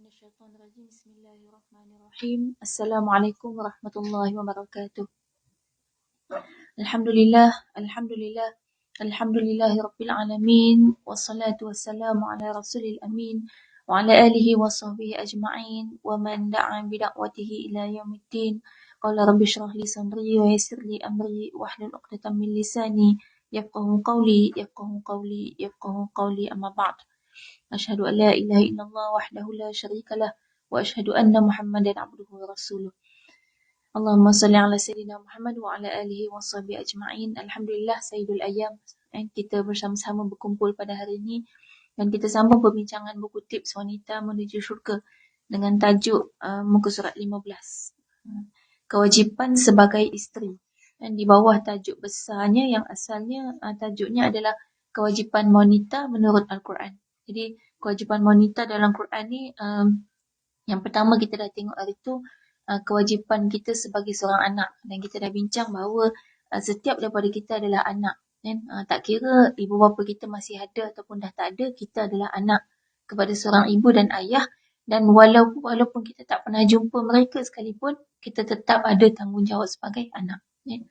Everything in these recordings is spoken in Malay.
الشيطان الرجيم بسم الله الرحمن الرحيم السلام عليكم ورحمة الله وبركاته الحمد لله الحمد لله الحمد لله رب العالمين والصلاة والسلام على رسول الأمين وعلى آله وصحبه أجمعين ومن دعا بدعوته إلى يوم الدين قال رب اشرح لي صدري ويسر لي أمري واحلل عقدة من لساني يفقه قولي أما بعد أشهد أن لا إله إلا الله وحده لا شريك له وأشهد أن محمدا عبده ورسوله اللهم صل على سيدنا Muhammad wa ala alihi wa sahbihi ajma'in. Alhamdulillah Sayyidul Ayyam, kita bersama-sama berkumpul pada hari ini dan kita sambung perbincangan buku tips wanita menuju syurga dengan tajuk muka surat 15, kewajipan sebagai isteri. Dan di bawah tajuk besarnya yang asalnya tajuknya adalah kewajipan wanita menurut Al-Quran. Jadi kewajipan wanita dalam Quran ni yang pertama kita dah tengok hari tu kewajipan kita sebagai seorang anak, dan kita dah bincang bahawa setiap daripada kita adalah anak, kan? Tak kira ibu bapa kita masih ada ataupun dah tak ada, kita adalah anak kepada seorang ibu dan ayah, dan walaupun kita tak pernah jumpa mereka sekalipun, kita tetap ada tanggungjawab sebagai anak, kan?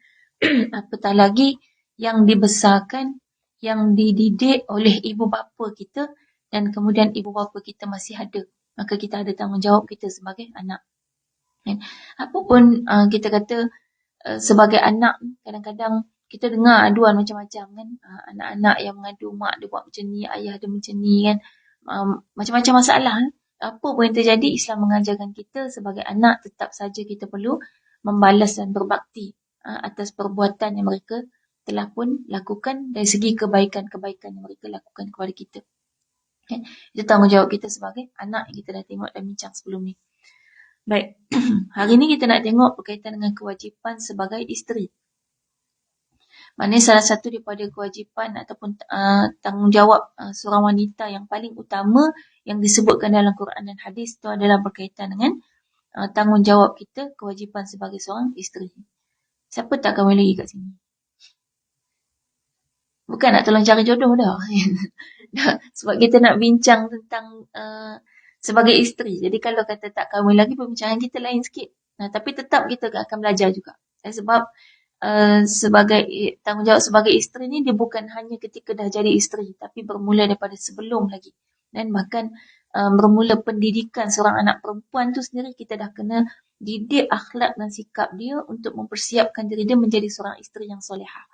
Apatah lagi yang dibesarkan, yang dididik oleh ibu bapa kita dan kemudian ibu bapa kita masih ada, maka kita ada tanggungjawab kita sebagai anak. Apapun kita kata sebagai anak, kadang-kadang kita dengar aduan macam-macam, kan? Anak-anak yang mengadu, mak dia buat macam ni, ayah dia macam ni, kan? Macam-macam masalah. Apa pun yang terjadi, Islam mengajarkan kita sebagai anak tetap saja kita perlu membalas dan berbakti atas perbuatan yang mereka telah pun lakukan dari segi kebaikan-kebaikan yang mereka lakukan kepada kita. Okay. Itu tanggungjawab kita sebagai anak yang kita dah tengok dan bincang sebelum ni. Baik, hari ni kita nak tengok berkaitan dengan kewajipan sebagai isteri. Maknanya salah satu daripada kewajipan ataupun tanggungjawab seorang wanita yang paling utama yang disebutkan dalam Quran dan hadis itu adalah berkaitan dengan tanggungjawab kita, kewajipan sebagai seorang isteri. Siapa tak kahwin lagi kat sini? Bukan nak tolong cari jodoh dah. Sebab kita nak bincang tentang sebagai isteri. Jadi kalau kata tak kahwin lagi, perbincangan kita lain sikit. Tapi tetap kita akan belajar juga. Sebab sebagai tanggungjawab sebagai isteri ni, dia bukan hanya ketika dah jadi isteri, tapi bermula daripada sebelum lagi. Dan bahkan bermula pendidikan seorang anak perempuan tu sendiri, kita dah kena didik akhlak dan sikap dia untuk mempersiapkan diri dia menjadi seorang isteri yang solehah.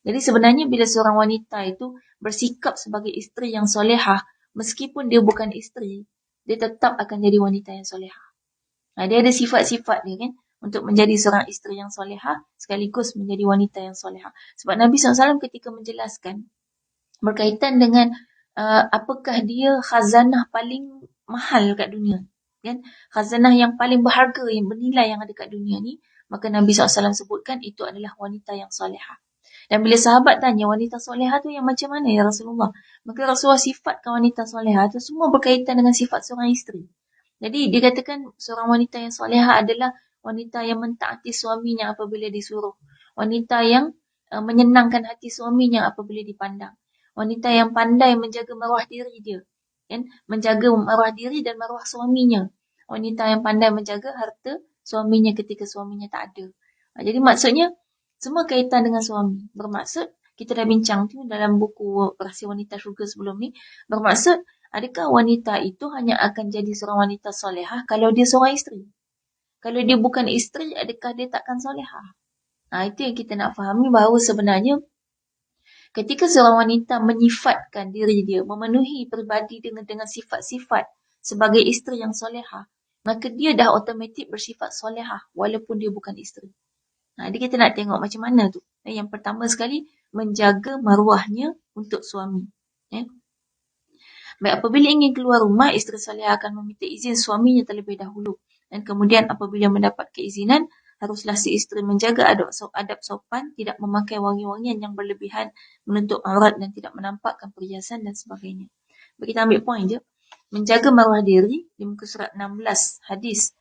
Jadi sebenarnya bila seorang wanita itu bersikap sebagai isteri yang solehah, meskipun dia bukan isteri, dia tetap akan jadi wanita yang solehah. Dia ada sifat-sifat dia, kan, untuk menjadi seorang isteri yang solehah sekaligus menjadi wanita yang solehah. Sebab Nabi SAW ketika menjelaskan berkaitan dengan apakah dia khazanah paling mahal kat dunia, kan? Khazanah yang paling berharga, yang bernilai yang ada kat dunia ni, maka Nabi SAW sebutkan itu adalah wanita yang solehah. Dan bila sahabat tanya wanita solehah tu yang macam mana ya Rasulullah, maka Rasulullah sifatkan wanita solehah tu semua berkaitan dengan sifat seorang isteri. Jadi dia katakan seorang wanita yang solehah adalah wanita yang mentaati suaminya apabila disuruh, wanita yang menyenangkan hati suaminya apabila dipandang, wanita yang pandai menjaga maruah diri dia, kan? Menjaga maruah diri dan maruah suaminya, wanita yang pandai menjaga harta suaminya ketika suaminya tak ada. Jadi maksudnya semua kaitan dengan suami. Bermaksud, kita dah bincang tu dalam buku Rahsia Wanita Syurga sebelum ni, bermaksud, adakah wanita itu hanya akan jadi seorang wanita solehah kalau dia seorang isteri? Kalau dia bukan isteri, adakah dia takkan solehah? Itu yang kita nak fahami, bahawa sebenarnya ketika seorang wanita menyifatkan diri dia, memenuhi peribadi dengan sifat-sifat sebagai isteri yang solehah, maka dia dah automatik bersifat solehah walaupun dia bukan isteri. Jadi kita nak tengok macam mana tu. Yang pertama sekali, menjaga maruahnya untuk suami. Baik, apabila ingin keluar rumah, isteri solehah akan meminta izin suaminya terlebih dahulu. Dan kemudian apabila mendapat keizinan, haruslah si isteri menjaga adab sopan, tidak memakai wangi-wangian yang berlebihan, menutup aurat dan tidak menampakkan perhiasan dan sebagainya. Baik, kita ambil poin je. Menjaga maruah diri, di muka surat 16 hadis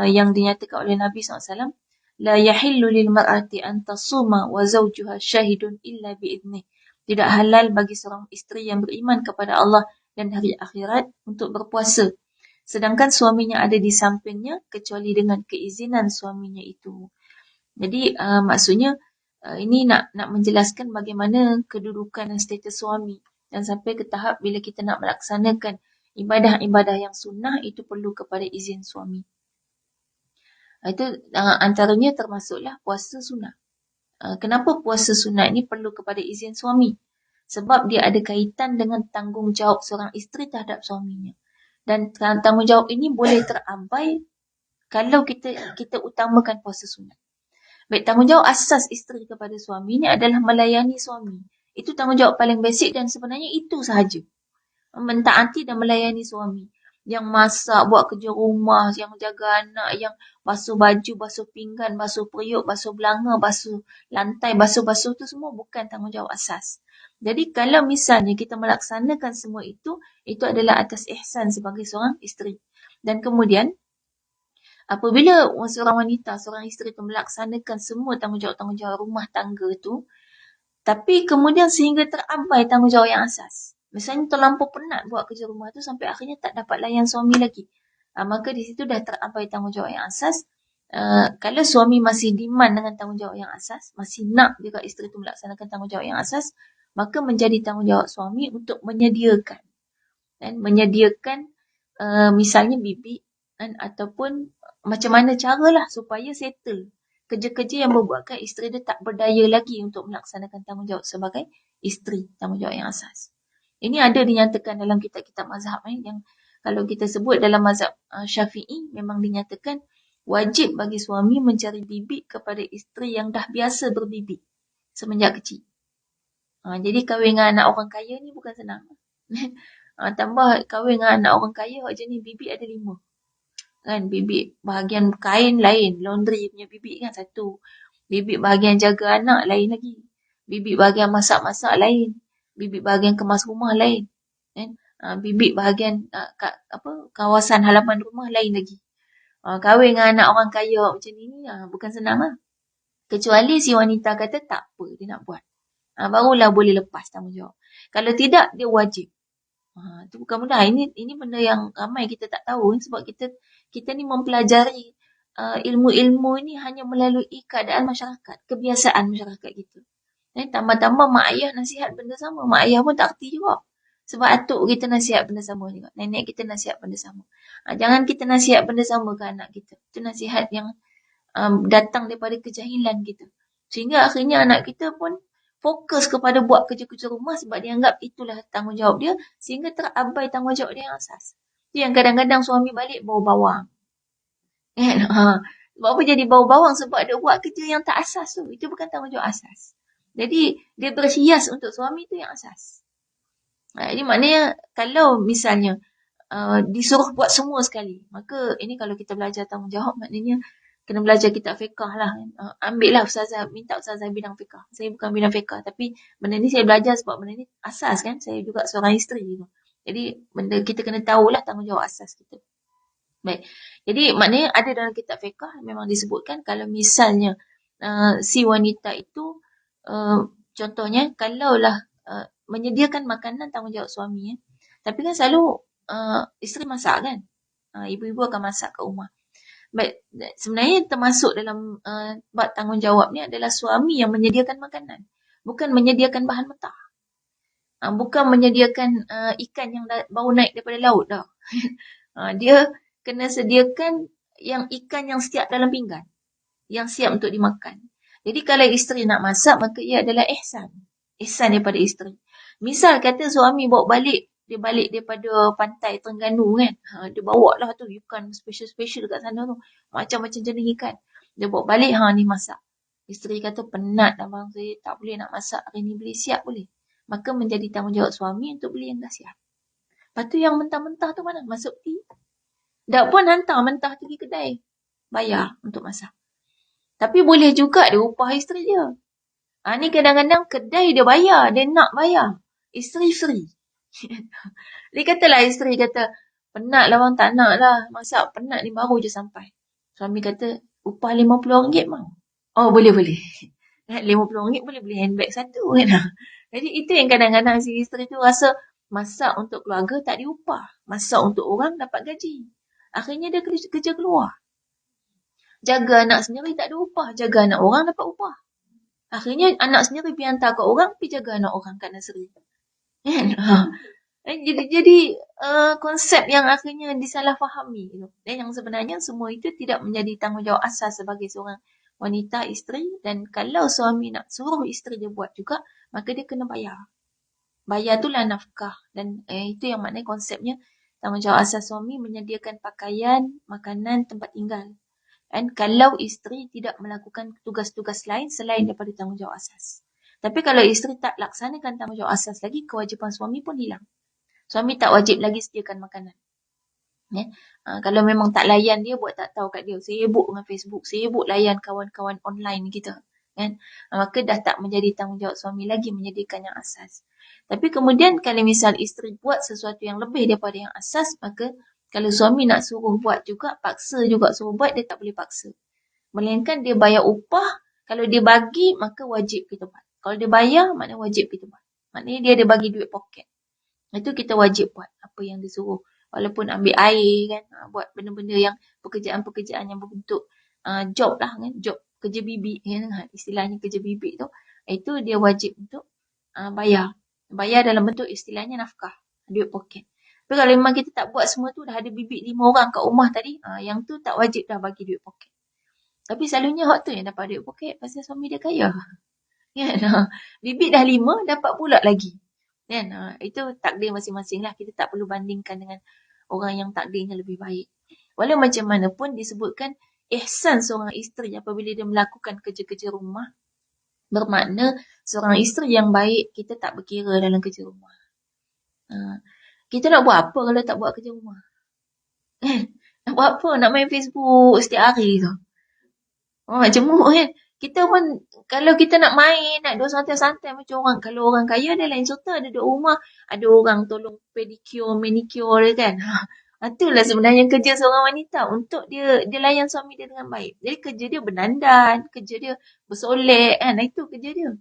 yang dinyatakan oleh Nabi SAW. La yahillu lil mar'ati an tasuma wa zawjuha syahidun illa bi'idnih. Tidak halal bagi seorang isteri yang beriman kepada Allah dan hari akhirat untuk berpuasa sedangkan suaminya ada di sampingnya kecuali dengan keizinan suaminya itu. Jadi maksudnya ini nak menjelaskan bagaimana kedudukan dan status suami dan sampai ke tahap bila kita nak melaksanakan ibadah-ibadah yang sunnah itu perlu kepada izin suami. Itu antaranya termasuklah puasa sunnah. Kenapa puasa sunat ni perlu kepada izin suami? Sebab dia ada kaitan dengan tanggungjawab seorang isteri terhadap suaminya. Dan tanggungjawab ini boleh terabai kalau kita utamakan puasa sunat. Baik, tanggungjawab asas isteri kepada suaminya adalah melayani suami. Itu tanggungjawab paling basic dan sebenarnya itu sahaja. Mentaati dan melayani suami. Yang masak, buat kerja rumah, yang jaga anak, yang basuh baju, basuh pinggan, basuh periuk, basuh belanga, basuh lantai, basuh-basuh tu semua bukan tanggungjawab asas. Jadi kalau misalnya kita melaksanakan semua itu adalah atas ihsan sebagai seorang isteri. Dan kemudian, apabila seorang wanita, seorang isteri itu melaksanakan semua tanggungjawab-tanggungjawab rumah tangga tu, tapi kemudian sehingga terabai tanggungjawab yang asas. Misalnya terlampau penat buat kerja rumah tu sampai akhirnya tak dapat layan suami lagi. Maka di situ dah terabai tanggungjawab yang asas. Kalau suami masih demand dengan tanggungjawab yang asas, masih nak juga isteri tu melaksanakan tanggungjawab yang asas, maka menjadi tanggungjawab suami untuk menyediakan. Dan menyediakan misalnya bibik ataupun macam mana caralah supaya settle kerja-kerja yang membuatkan isteri dia tak berdaya lagi untuk melaksanakan tanggungjawab sebagai isteri, tanggungjawab yang asas. Ini ada dinyatakan dalam kitab-kitab mazhab yang kalau kita sebut dalam mazhab Syafi'i memang dinyatakan wajib bagi suami mencari bibik kepada isteri yang dah biasa berbibik semenjak kecil. Jadi kahwin dengan anak orang kaya ni bukan senang. Tambah kahwin dengan anak orang kaya, jenis bibik ada 5. Kan, bibik bahagian kain lain, laundry punya bibik kan satu. Bibik bahagian jaga anak lain lagi. Bibik bahagian masak-masak lain. Bibik bahagian kemas rumah lain. Kan? Bibik bahagian kawasan halaman rumah lain lagi. Kahwin dengan anak orang kaya macam ni bukan senang lah. Kecuali si wanita kata tak apa dia nak buat. Barulah boleh lepas tanggungjawab. Kalau tidak, dia wajib. Itu bukan mudah. Ini benda yang ramai kita tak tahu. Sebab kita ni mempelajari ilmu-ilmu ini hanya melalui keadaan masyarakat. Kebiasaan masyarakat kita. Tambah-tambah mak ayah nasihat benda sama. Mak ayah pun tak erti juga. Sebab atuk kita nasihat benda sama juga. Nenek kita nasihat benda sama. Jangan kita nasihat benda sama ke anak kita. Itu nasihat yang datang daripada kejahilan kita. Sehingga akhirnya anak kita pun fokus kepada buat kerja-kerja rumah sebab dia anggap itulah tanggungjawab dia sehingga terabai tanggungjawab dia yang asas. Itu yang kadang-kadang suami balik bau bawang. Sebab apa jadi bau bawang? Sebab dia buat kerja yang tak asas tu. Itu bukan tanggungjawab asas. Jadi dia berhias untuk suami tu yang asas. Jadi maknanya kalau misalnya disuruh buat semua sekali, maka ini kalau kita belajar tanggungjawab maknanya kena belajar kitab fiqah lah. Ambil lah Ustazah, minta Ustazah bidang fiqah. Saya bukan bidang fiqah, tapi benda ni saya belajar sebab benda ni asas kan. Saya juga seorang isteri tu. Jadi benda kita kena tahulah tanggungjawab asas kita. Baik. Jadi maknanya ada dalam kitab fiqah memang disebutkan kalau misalnya si wanita itu contohnya kalaulah menyediakan makanan tanggungjawab suami. Tapi kan selalu isteri masak kan. Ibu-ibu akan masak kat rumah. Baik, sebenarnya termasuk dalam bab tanggungjawab ni adalah suami yang menyediakan makanan. Bukan menyediakan bahan mentah. Bukan menyediakan ikan yang baru naik daripada laut dah. Dia kena sediakan yang ikan yang siap dalam pinggan. Yang siap untuk dimakan. Jadi kalau isteri nak masak, maka ia adalah ihsan. Ihsan daripada isteri. Misal kata suami bawa balik, dia balik daripada pantai Terengganu kan. Dia bawa lah tu ikan special-special dekat sana tu. Macam-macam jenis ikan. Dia bawa balik, ni masak. Isteri kata penat dah bang, saya tak boleh nak masak hari ni, beli siap boleh. Maka menjadi tanggungjawab suami untuk beli yang dah siap. Lepas tu yang mentah-mentah tu mana? Masuk peti. Tak pun hantar mentah pergi kedai. Bayar untuk masak. Tapi boleh juga dia upah isteri dia. Ni kadang-kadang kedai dia bayar, dia nak bayar. Isteri free. Dia katalah isteri kata, penat lah bang, tak nak lah. Masak penat ni baru je sampai. Suami kata, upah RM50 bang. Oh boleh. RM50 boleh beli handbag satu kan. Jadi itu yang kadang-kadang si isteri tu rasa masak untuk keluarga tak diupah. Masak untuk orang dapat gaji. Akhirnya dia kerja keluar. Jaga anak sendiri tak ada upah. Jaga anak orang dapat upah. Akhirnya anak sendiri pergi hantar kat orang, pergi jaga anak orang kat nursery. Kan? Jadi konsep yang akhirnya disalahfahami gitu. Dan yang sebenarnya semua itu tidak menjadi tanggungjawab asas sebagai seorang wanita, isteri. Dan kalau suami nak suruh isteri dia buat juga, maka dia kena bayar. Bayar itulah nafkah. Dan itu yang maknanya konsepnya tanggungjawab asas suami menyediakan pakaian, makanan, tempat tinggal. Dan kalau isteri tidak melakukan tugas-tugas lain selain daripada tanggungjawab asas. Tapi kalau isteri tak laksanakan tanggungjawab asas lagi, kewajipan suami pun hilang. Suami tak wajib lagi sediakan makanan. Kalau memang tak layan dia, buat tak tahu kat dia. Sibuk dengan Facebook, sibuk layan kawan-kawan online kita. Kan? Maka dah tak menjadi tanggungjawab suami lagi menyediakan yang asas. Tapi kemudian kalau misal isteri buat sesuatu yang lebih daripada yang asas, maka kalau suami nak suruh buat juga, paksa juga suruh buat, dia tak boleh paksa. Melainkan dia bayar upah, kalau dia bagi, maka wajib kita buat. Kalau dia bayar, maknanya wajib kita buat. Maknanya dia ada bagi duit poket. Itu kita wajib buat apa yang disuruh. Walaupun ambil air kan, buat benda-benda yang pekerjaan-pekerjaan yang berbentuk job lah kan, job kerja bibik kan, istilahnya kerja bibik tu, itu dia wajib untuk bayar. Bayar dalam bentuk istilahnya nafkah, duit poket. Tapi kalau memang kita tak buat semua tu, dah ada bibik 5 orang kat rumah tadi, yang tu tak wajib dah bagi duit poket. Tapi selalunya hak tu yang dapat duit poket pasal suami dia kaya. Kan? Bibik dah 5, dapat pula lagi. Kan? Itu takdir masing-masing lah. Kita tak perlu bandingkan dengan orang yang takdirnya lebih baik. Walau macam mana pun disebutkan ihsan seorang isteri apabila dia melakukan kerja-kerja rumah, bermakna seorang isteri yang baik, kita tak berkira dalam kerja rumah. Kita nak buat apa kalau tak buat kerja rumah? Nak buat apa? Nak main Facebook setiap hari tu. Jemuk kan? Kita pun, kalau kita nak main, nak duduk santai-santai macam orang, kalau orang kaya dia lain cerita, ada duduk rumah, ada orang tolong pedicure, manicure dia kan. Itulah sebenarnya kerja seorang wanita, untuk dia layan suami dia dengan baik. Jadi kerja dia bernandan, kerja dia bersolek kan, itu kerja dia.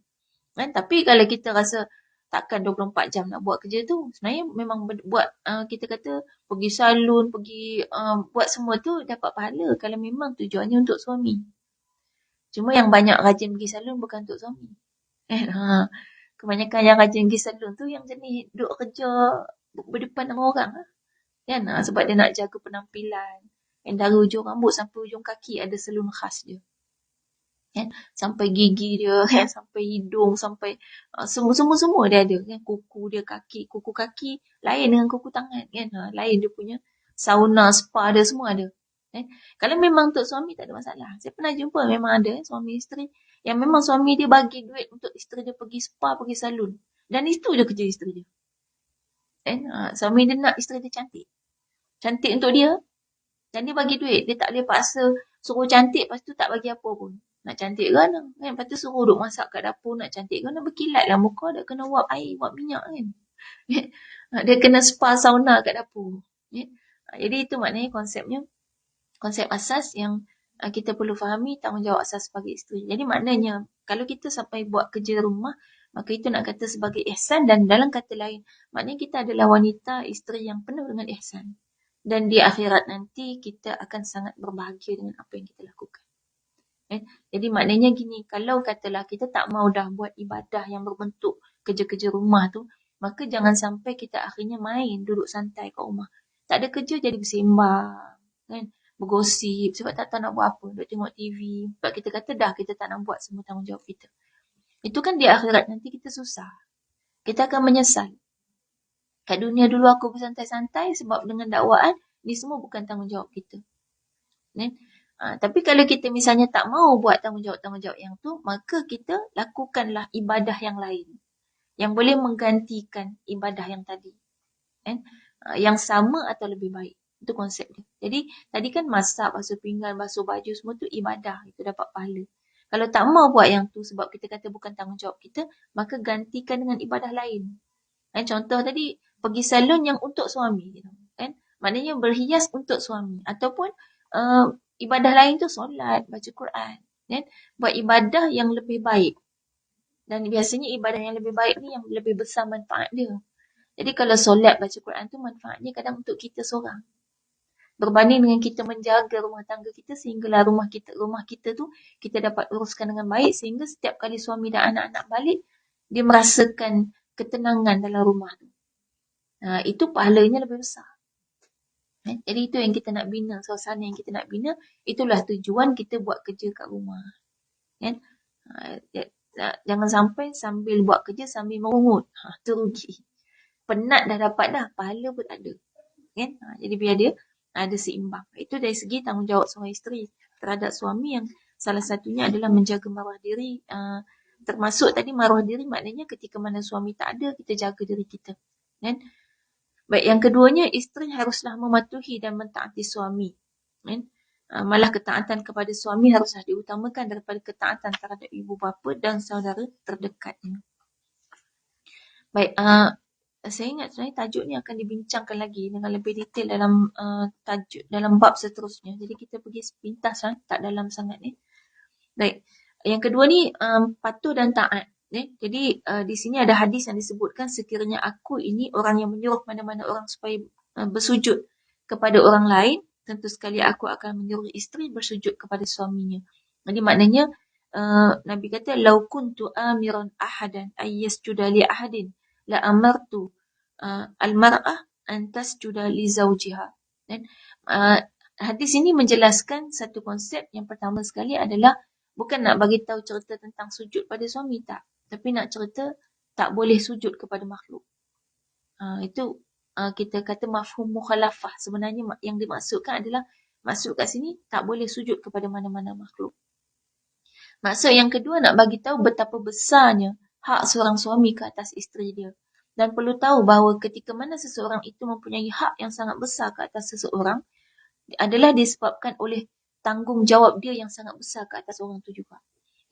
Kan? Tapi kalau kita rasa takkan 24 jam nak buat kerja tu, sebenarnya memang buat, kita kata pergi salon, pergi buat semua tu dapat pahala kalau memang tujuannya untuk suami. Cuma yang banyak rajin pergi salon bukan untuk suami. Kebanyakan yang rajin pergi salon tu yang jenis duduk kerja berdepan dengan orang. Kan? Sebab dia nak jaga penampilan. Yang dari ujung rambut sampai ujung kaki ada salon khas dia. Kan? Sampai gigi dia, kan? Sampai hidung, sampai semua dia ada. Kan? Kuku dia, kuku kaki lain dengan kuku tangan. Kan? Lain dia punya sauna, spa dia semua ada. Kalau memang untuk suami tak ada masalah. Saya pernah jumpa memang ada suami isteri yang memang suami dia bagi duit untuk isteri dia pergi spa, pergi salon. Dan itu je kerja isteri dia. Suami dia nak isteri dia cantik. Cantik untuk dia. Dan dia bagi duit. Dia tak boleh paksa suruh cantik, lepas tu tak bagi apa pun. Nak cantik kan? Lepas tu suruh duduk masak kat dapur, nak cantik kan? Berkilat lah muka, dia kena wap air, wap minyak kan? Dia kena spa, sauna kat dapur. Jadi itu maknanya konsep asas yang kita perlu fahami, tanggungjawab asas sebagai isteri. Jadi maknanya, kalau kita sampai buat kerja rumah, maka itu nak kata sebagai ihsan, dan dalam kata lain, maknanya kita adalah wanita, isteri yang penuh dengan ihsan. Dan di akhirat nanti, kita akan sangat berbahagia dengan apa yang kita lakukan. Jadi maknanya gini, kalau katalah kita tak mau dah buat ibadah yang berbentuk kerja-kerja rumah tu, maka jangan sampai kita akhirnya main, duduk santai kat rumah. Tak ada kerja jadi bersembang, kan? Bergosip, sebab tak tahu nak buat apa, duduk tengok TV. Sebab kita kata dah kita tak nak buat semua tanggungjawab kita. Itu kan di akhirat nanti kita susah. Kita akan menyesal. Kat dunia dulu aku bersantai-santai sebab dengan dakwaan, ni semua bukan tanggungjawab kita. Tapi kalau kita misalnya tak mau buat tanggungjawab-tanggungjawab yang tu, maka kita lakukanlah ibadah yang lain. Yang boleh menggantikan ibadah yang tadi. Yang sama atau lebih baik. Itu konsep dia. Jadi, tadi kan masak, basuh pinggan, basuh baju, semua tu ibadah. Itu dapat pahala. Kalau tak mau buat yang tu sebab kita kata bukan tanggungjawab kita, maka gantikan dengan ibadah lain. Contoh tadi, pergi salon yang untuk suami. Kan? Maknanya berhias untuk suami. Ataupun ibadah lain tu solat, baca Quran. Kan? Buat ibadah yang lebih baik. Dan biasanya ibadah yang lebih baik ni yang lebih besar manfaat dia. Jadi kalau solat baca Quran tu manfaatnya kadang untuk kita seorang. Berbanding dengan kita menjaga rumah tangga kita sehinggalah rumah kita tu kita dapat uruskan dengan baik sehingga setiap kali suami dan anak-anak balik dia merasakan ketenangan dalam rumah tu. Itu pahalanya lebih besar. Jadi itu yang kita nak bina, suasana yang kita nak bina, itulah tujuan kita buat kerja kat rumah. Kan? Jangan sampai sambil buat kerja sambil merungut. Tu rugi. Penat dah dapat dah, pahala pun tak ada. Kan? Jadi biar dia ada seimbang. Itu dari segi tanggungjawab seorang isteri terhadap suami yang salah satunya adalah menjaga maruah diri. Termasuk tadi maruah diri maknanya ketika mana suami tak ada, kita jaga diri kita. Kan? Baik, yang keduanya, isteri haruslah mematuhi dan mentaati suami. Kan? Malah ketaatan kepada suami haruslah diutamakan daripada ketaatan terhadap ibu bapa dan saudara terdekatnya. Baik, saya ingat sebenarnya tajuk ni akan dibincangkan lagi dengan lebih detail dalam tajuk dalam bab seterusnya. Jadi kita pergi sepintas, tak dalam sangat ni. Baik, yang kedua ni patuh dan taat. Jadi di sini ada hadis yang disebutkan sekiranya aku ini orang yang menyuruh mana-mana orang supaya bersujud kepada orang lain, tentu sekali aku akan menyuruh isteri bersujud kepada suaminya. Jadi maknanya Nabi kata lau kuntu amiran ahadan ay yasjuda li ahadin la amartu al-mar'ah an tasjuda li zawjiha. Dan hadis ini menjelaskan satu konsep. Yang pertama sekali adalah bukan nak bagi tahu cerita tentang sujud pada suami, tak. Tapi nak cerita tak boleh sujud kepada makhluk. Itu kita kata mafhum mukhalafah. Sebenarnya yang dimaksudkan adalah maksud kat sini tak boleh sujud kepada mana-mana makhluk. Maksud yang kedua nak bagi tahu betapa besarnya hak seorang suami ke atas isteri dia. Dan perlu tahu bahawa ketika mana seseorang itu mempunyai hak yang sangat besar ke atas seseorang adalah disebabkan oleh tanggungjawab dia yang sangat besar ke atas orang tu juga.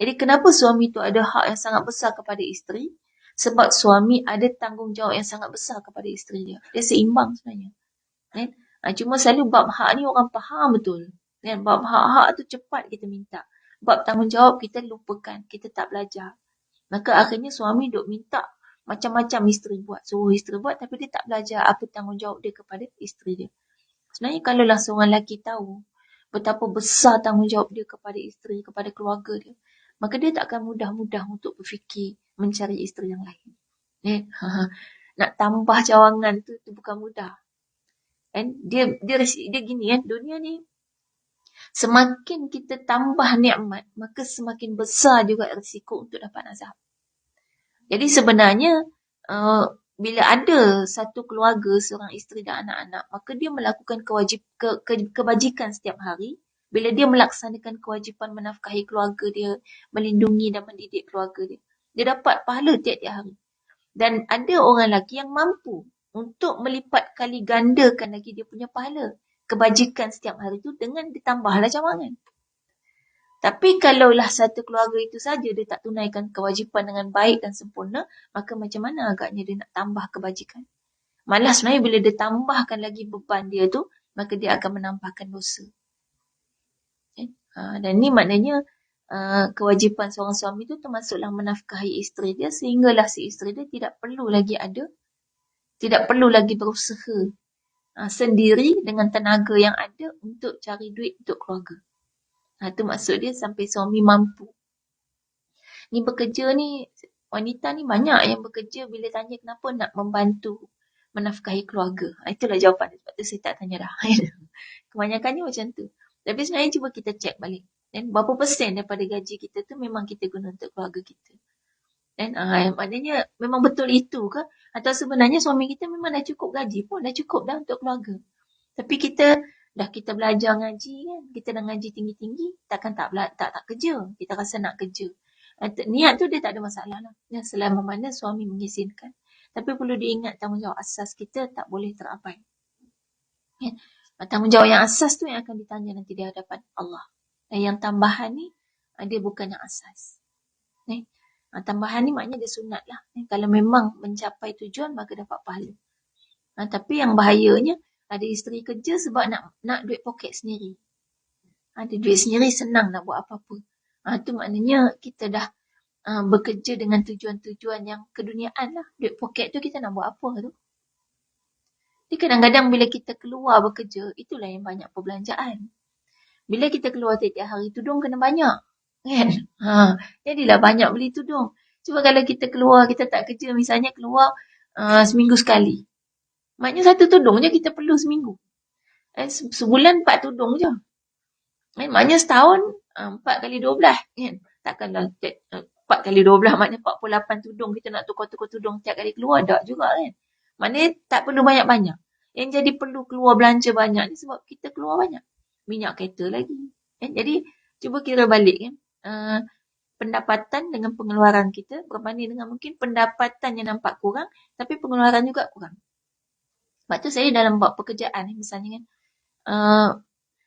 Jadi kenapa suami tu ada hak yang sangat besar kepada isteri? Sebab suami ada tanggungjawab yang sangat besar kepada isteri dia. Dia seimbang sebenarnya. Kan? Cuma selalu bab hak ni orang faham betul. Kan? Bab hak-hak tu cepat kita minta. Bab tanggungjawab kita lupakan. Kita tak belajar. Maka akhirnya suami duk minta macam-macam isteri buat. Suruh isteri buat tapi dia tak belajar apa tanggungjawab dia kepada isteri dia. Sebenarnya kalaulah seorang lelaki tahu betapa besar tanggungjawab dia kepada isteri, kepada keluarga dia, maka dia tak akan mudah-mudah untuk berfikir mencari isteri yang lain. Nak tambah cawangan tu bukan mudah. Kan? Dia gini kan, dunia ni semakin kita tambah nikmat, maka semakin besar juga risiko untuk dapat azab. Jadi sebenarnya bila ada satu keluarga, seorang isteri dan anak-anak, maka dia melakukan kebajikan setiap hari. Bila dia melaksanakan kewajipan menafkahi keluarga dia, melindungi dan mendidik keluarga dia, dia dapat pahala tiap-tiap hari. Dan ada orang lelaki yang mampu untuk melipat kali gandakan lagi dia punya pahala kebajikan setiap hari itu dengan ditambahlah cawangan. Tapi kalaulah satu keluarga itu saja dia tak tunaikan kewajipan dengan baik dan sempurna, maka macam mana agaknya dia nak tambah kebajikan? Malah sebenarnya bila dia tambahkan lagi beban dia tu, maka dia akan menambahkan dosa. Dan ni maknanya kewajipan seorang suami tu termasuklah menafkahi isteri dia sehinggalah si isteri dia tidak perlu lagi berusaha sendiri dengan tenaga yang ada untuk cari duit untuk keluarga. Itu maksud dia sampai suami mampu. Ni bekerja ni, wanita ni banyak yang bekerja bila tanya kenapa nak membantu menafkahi keluarga. Itulah jawapan dia. Sebab tu saya tak tanya dah. Kebanyakannya macam tu. Tapi sebenarnya cuba kita cek balik. Dan berapa persen daripada gaji kita tu memang kita guna untuk keluarga kita. Dan maknanya memang betul itu ke? Atau sebenarnya suami kita memang dah cukup gaji pun, dah cukup dah untuk keluarga. Tapi kita belajar ngaji kan, kita dah ngaji tinggi-tinggi, takkan tak kerja. Kita rasa nak kerja. Niat tu dia tak ada masalah lah. Selama mana suami mengizinkan. Tapi perlu diingat tanggungjawab asas kita tak boleh terabai. Ya. Tanggungjawab yang asas tu yang akan ditanya nanti di hadapan Allah. Yang tambahan ni, dia bukan yang asas. Tambahan ni maknanya dia sunat lah. Kalau memang mencapai tujuan, maka dapat pahala. Tapi yang bahayanya, ada isteri kerja sebab nak duit poket sendiri. Ada duit sendiri senang nak buat apa-apa. Tu maknanya kita dah bekerja dengan tujuan-tujuan yang keduniaan lah. Duit poket tu kita nak buat apa tu? Jadi kadang-kadang bila kita keluar bekerja, itulah yang banyak perbelanjaan. Bila kita keluar tiap hari, tudung kena banyak. Kan? Jadilah banyak beli tudung. Cuba kalau kita keluar, kita tak kerja, misalnya keluar seminggu sekali. Maknanya satu tudung je kita perlu seminggu. Sebulan 4 tudung je. Maknanya setahun 4 kali 12. Kan? Takkanlah 4 kali 12 maknanya 48 tudung. Kita nak tukar-tukar tudung tiap kali keluar. Tak juga kan. Maknanya tak perlu banyak-banyak. Yang jadi perlu keluar belanja banyak ni sebab kita keluar banyak. Minyak kereta lagi. Kan? Jadi cuba kira balik kan. Pendapatan dengan pengeluaran kita berbanding dengan mungkin pendapatan yang nampak kurang tapi pengeluaran juga kurang. Sebab tu saya dalam buat pekerjaan misalnya kan.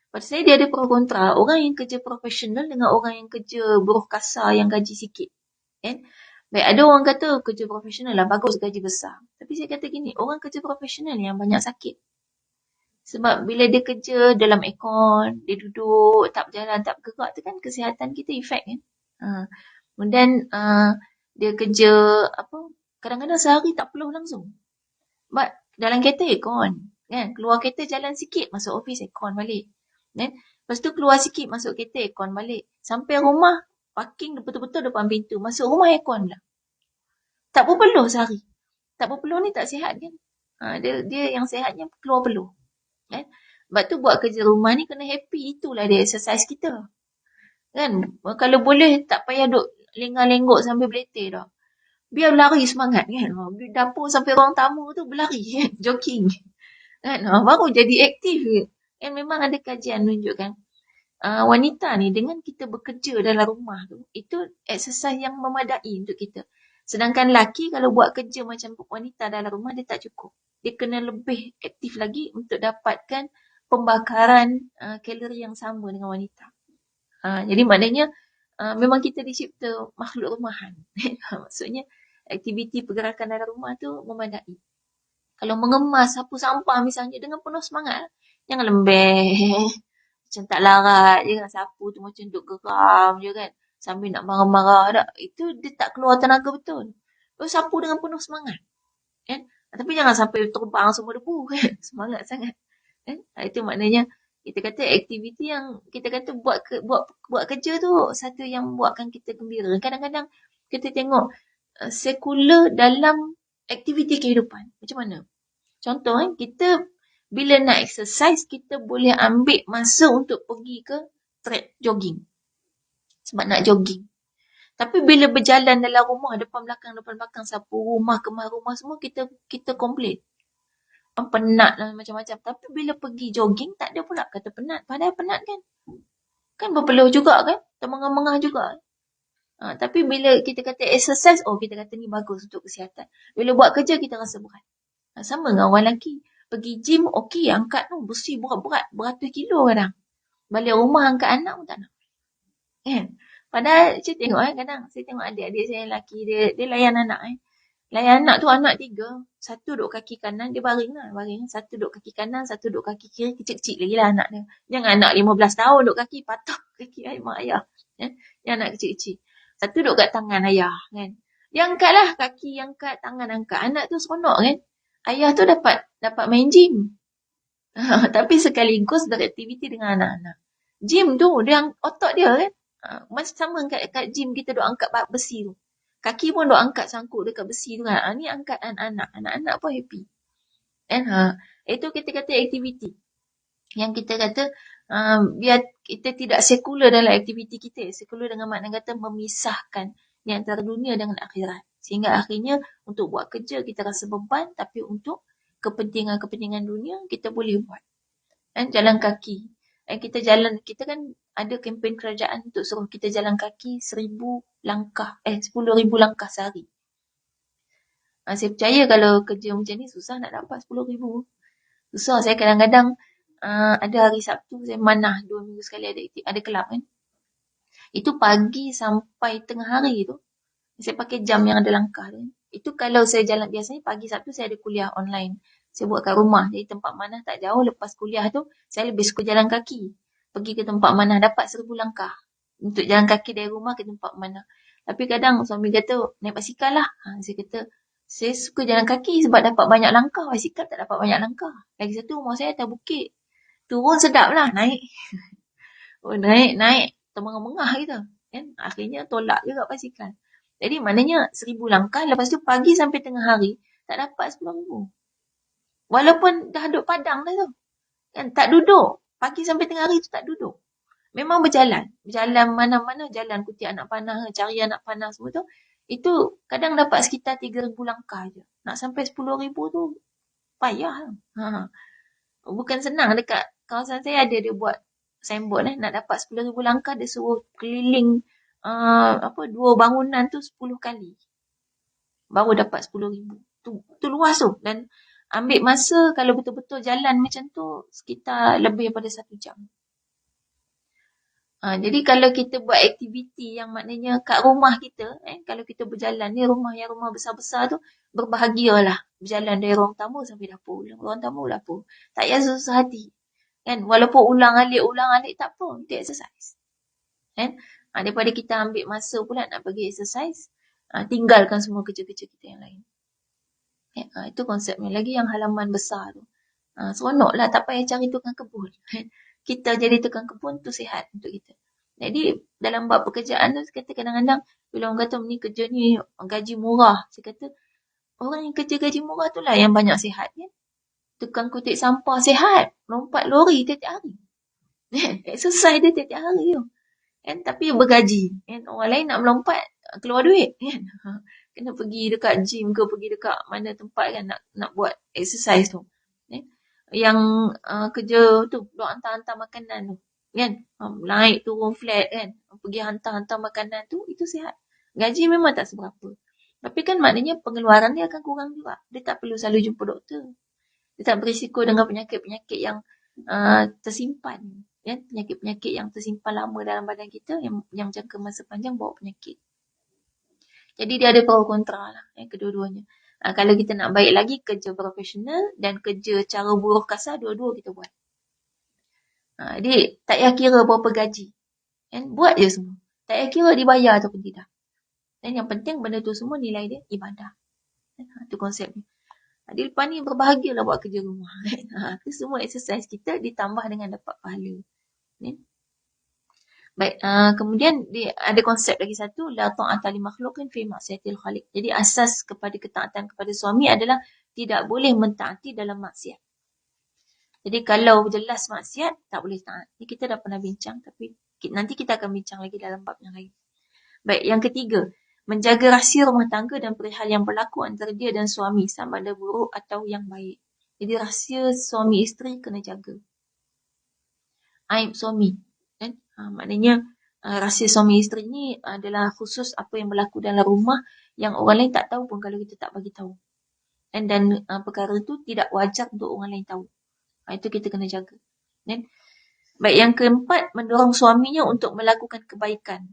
Pada saya dia ada pro kontra. Orang yang kerja profesional dengan orang yang kerja buruh kasar yang gaji sikit. Kan? Baik, ada orang kata kerja profesional lah bagus gaji besar. Tapi saya kata gini, orang kerja profesional yang banyak sakit. Sebab bila dia kerja dalam aircon, dia duduk, tak berjalan, tak bergerak tu kan kesihatan kita efek kan. Kemudian dia kerja kadang-kadang sehari tak peluh langsung. Sebab dalam kereta aircon. Kan? Keluar kereta jalan sikit, masuk office aircon balik. Kan? Lepas tu keluar sikit, masuk kereta aircon balik. Sampai rumah, parking betul-betul depan pintu. Masuk rumah aircon pula. Tak berpeluh sehari. Tak berpeluh ni tak sihat kan? Dia yang sihatnya keluar peluh. Kan? Sebab tu buat kerja rumah ni kena happy. Itulah dia exercise kita. Kan? Kalau boleh tak payah duk lengang-lenggok sambil beletih dah. Biar berlari semangat kan. Dapur sampai ruang tamu tu berlari kan. Jogging. Kan? Baru jadi aktif. Kan memang ada kajian menunjukkan wanita ni dengan kita bekerja dalam rumah tu, itu exercise yang memadai untuk kita. Sedangkan lelaki kalau buat kerja macam wanita dalam rumah, dia tak cukup. Dia kena lebih aktif lagi untuk dapatkan pembakaran kalori yang sama dengan wanita. Jadi maknanya memang kita dicipta makhluk rumahan. Maksudnya aktiviti pergerakan dalam rumah tu memadai. Kalau mengemas, sapu sampah misalnya dengan penuh semangat, jangan lembeh. Macam tak larat je kan, sapu tu macam duk geram je kan. Sambil nak marah-marah tak. Itu dia tak keluar tenaga betul. Lepas sapu dengan penuh semangat. Kan? Tapi jangan sampai terbang semua debu kan. Semangat sangat. Kan? Itu maknanya kita kata aktiviti yang kita kata buat kerja tu satu yang buatkan kita gembira. Kadang-kadang kita tengok sekular dalam aktiviti kehidupan. Macam mana? Contoh kan, kita bila nak exercise, kita boleh ambil masa untuk pergi ke track jogging. Sebab nak jogging. Tapi bila berjalan dalam rumah, depan belakang, sapu rumah, kemas rumah semua, kita komplain. Penat lah macam-macam. Tapi bila pergi jogging, tak ada pula kata penat. Padahal penat kan. Kan berpeluh juga kan. Termengah-mengah juga. Tapi bila kita kata exercise, kita kata ni bagus untuk kesihatan. Bila buat kerja, kita rasa berat. Sama dengan orang lelaki. Pergi gym, okey, angkat tu besi berat-berat, beratus kilo kadang. Balik rumah angkat anak pun tak nak. Kan? Padahal saya tengok kadang, saya tengok adik-adik saya lelaki, dia layan anak. Layan anak tu anak 3. Satu duduk kaki kanan, dia baring. Satu duduk kaki kanan, satu duduk kaki kiri, kecil-kecil lagi lah anak dia. Jangan anak 15 tahun duduk kaki, patah kaki mak ayah. Yang anak kecil-kecil. Satu duduk kat tangan ayah. Kan? Dia angkat lah, kaki angkat, tangan angkat. Anak tu seronok kan. Ayah tu dapat main gym. Tapi sekaligus beraktiviti dengan anak-anak. Gym tu, dia otot dia kan. Macam sama kat gym kita duk angkat besi tu. Kaki pun duk angkat sangkut dekat besi tu kan. Ni angkat anak-anak. Anak-anak pun happy. Kan? Itu kita kata aktiviti. Yang kita kata, biar kita tidak sekular dalam aktiviti kita. Sekular dengan makna kata memisahkan di antara dunia dengan akhirat. Sehingga akhirnya untuk buat kerja kita rasa beban, tapi untuk kepentingan-kepentingan dunia kita boleh buat. Dan jalan kaki. Kita kan ada kempen kerajaan untuk suruh kita jalan kaki 10,000 langkah, 10,000 langkah sehari. Saya percaya kalau kerja macam ni susah nak dapat 10,000. Susah. Saya kadang-kadang ada hari Sabtu saya manah 2 minggu sekali ada kelab kan. Itu pagi sampai tengah hari tu. Saya pakai jam yang ada langkah tu. Itu kalau saya jalan biasanya pagi Sabtu saya ada kuliah online. Saya buat kat rumah. Jadi tempat manah tak jauh. Lepas kuliah tu saya lebih suka jalan kaki. Pergi ke tempat manah dapat 1,000 langkah. Untuk jalan kaki dari rumah ke tempat manah. Tapi kadang suami kata naik basikal lah. Saya kata Saya suka jalan kaki sebab dapat banyak langkah. Basikal tak dapat banyak langkah. Lagi satu rumah saya atas bukit. Turun sedap lah naik. Oh, naik. Termengah-mengah gitu. Kan? Akhirnya tolak juga basikal. Jadi maknanya 1,000 langkah. Lepas tu pagi sampai tengah hari. Tak dapat 10,000. Walaupun dah duduk padang dah tu. Kan? Tak duduk. Pagi sampai tengah hari tu tak duduk. Memang berjalan. Berjalan mana-mana. Jalan kutip anak panah. Cari anak panah semua tu. Itu kadang dapat sekitar 3,000 langkah je. Nak sampai 10,000 tu payah. Ha. Bukan senang. Dekat kawasan saya ada dia buat signboard nak dapat 10,000 langkah dia suruh keliling 2 bangunan tu 10 kali. Baru dapat 10,000. Tu luas tu. Dan ambil masa kalau betul-betul jalan macam tu sekitar lebih daripada 1 jam. Jadi kalau kita buat aktiviti yang maknanya kat rumah kita, kalau kita berjalan ni rumah besar-besar tu, berbahagialah. Berjalan dari ruang tamu sampai dapur. Ruang tamu dapur. Tak payah susah hati. Kan? Walaupun ulang-alik tak apa. Itu exercise. Kan? Daripada kita ambil masa pula nak pergi exercise, tinggalkan semua kerja-kerja kita yang lain. Itu konsepnya. Lagi yang halaman besar tu. Seronok lah. Tak payah cari tukang kebun. Kita jadi tukang kebun tu sihat untuk kita. Jadi dalam bab pekerjaan tu, saya kata kadang-kadang bila orang kata ni kerja ni gaji murah, saya kata orang yang kerja gaji murah tu lah yang banyak sihat. Kan? Tukang kutip sampah sihat. Lompat lori tiap-tiap hari. Exercise dia tiap-tiap hari tu. Kan? Tapi bergaji. Kan? Orang lain nak melompat, keluar duit. Kan? Kena pergi dekat gym ke, pergi dekat mana tempat kan nak buat exercise tu. Kan? Yang kerja tu, duk hantar-hantar makanan tu. Kan? Naik turun flat kan. Pergi hantar-hantar makanan tu, itu sihat. Gaji memang tak seberapa. Tapi kan maknanya pengeluaran dia akan kurang juga. Dia tak perlu selalu jumpa doktor. Dia tak berisiko dengan penyakit-penyakit yang tersimpan. Ya? Penyakit-penyakit yang tersimpan lama dalam badan kita yang jangka masa panjang bawa penyakit. Jadi dia ada pro kontra lah. Kedua-duanya. Kalau kita nak baik lagi, kerja profesional dan kerja cara buruh kasar, dua-dua kita buat. Jadi tak payah kira berapa gaji. Kan? Buat je semua. Tak payah kira dibayar ataupun tidak. Dan yang penting benda tu semua nilai dia ibadah. Itu konsepnya. Jadi lepas ni berbahagialah buat kerja rumah. Itu semua exercise kita ditambah dengan dapat pahala. Baik, kemudian dia ada konsep lagi satu, la ta'ata li makhluqin fi ma'siyatil khaliq. Jadi asas kepada ketaatan kepada suami adalah tidak boleh mentaati dalam maksiat. Jadi kalau jelas maksiat, tak boleh taat. Ini kita dah pernah bincang, tapi nanti kita akan bincang lagi dalam bab yang lain. Baik, yang ketiga, menjaga rahsia rumah tangga dan perihal yang berlaku antara dia dan suami, sama ada buruk atau yang baik. Jadi rahsia suami isteri kena jaga. Aib suami. Kan? Maknanya rahsia suami isteri ni adalah khusus apa yang berlaku dalam rumah yang orang lain tak tahu pun kalau kita tak bagi tahu. Dan perkara itu tidak wajar untuk orang lain tahu. Itu kita kena jaga. Kan? Baik, yang keempat, mendorong suaminya untuk melakukan kebaikan.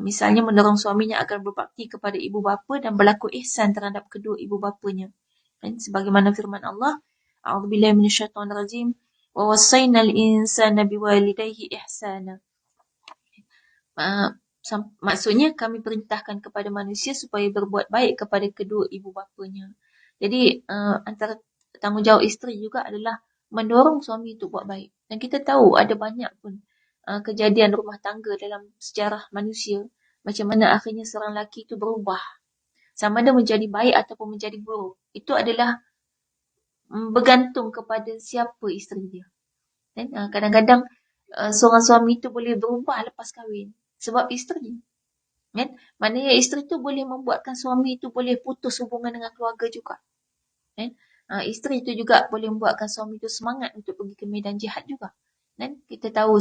Misalnya mendorong suaminya agar berbakti kepada ibu bapa dan berlaku ihsan terhadap kedua ibu bapanya. Sebagaimana firman Allah, A'udzubillahi minasyaitonirrajim, wa wassaynal insana biwalidayhi ihsana. Maksudnya kami perintahkan kepada manusia supaya berbuat baik kepada kedua ibu bapanya. Jadi antara tanggungjawab isteri juga adalah mendorong suami untuk buat baik. Dan kita tahu ada banyak pun kejadian rumah tangga dalam sejarah manusia. Macam mana akhirnya seorang lelaki itu berubah. Sama ada menjadi baik ataupun menjadi buruk. Itu adalah bergantung kepada siapa isteri dia. Dan kadang-kadang seorang suami itu boleh berubah lepas kahwin. Sebab isteri. Kan? Maknanya isteri itu boleh membuatkan suami itu boleh putus hubungan dengan keluarga juga. Kan? Isteri itu juga boleh membuatkan suami itu semangat untuk pergi ke medan jihad juga. Dan kita tahu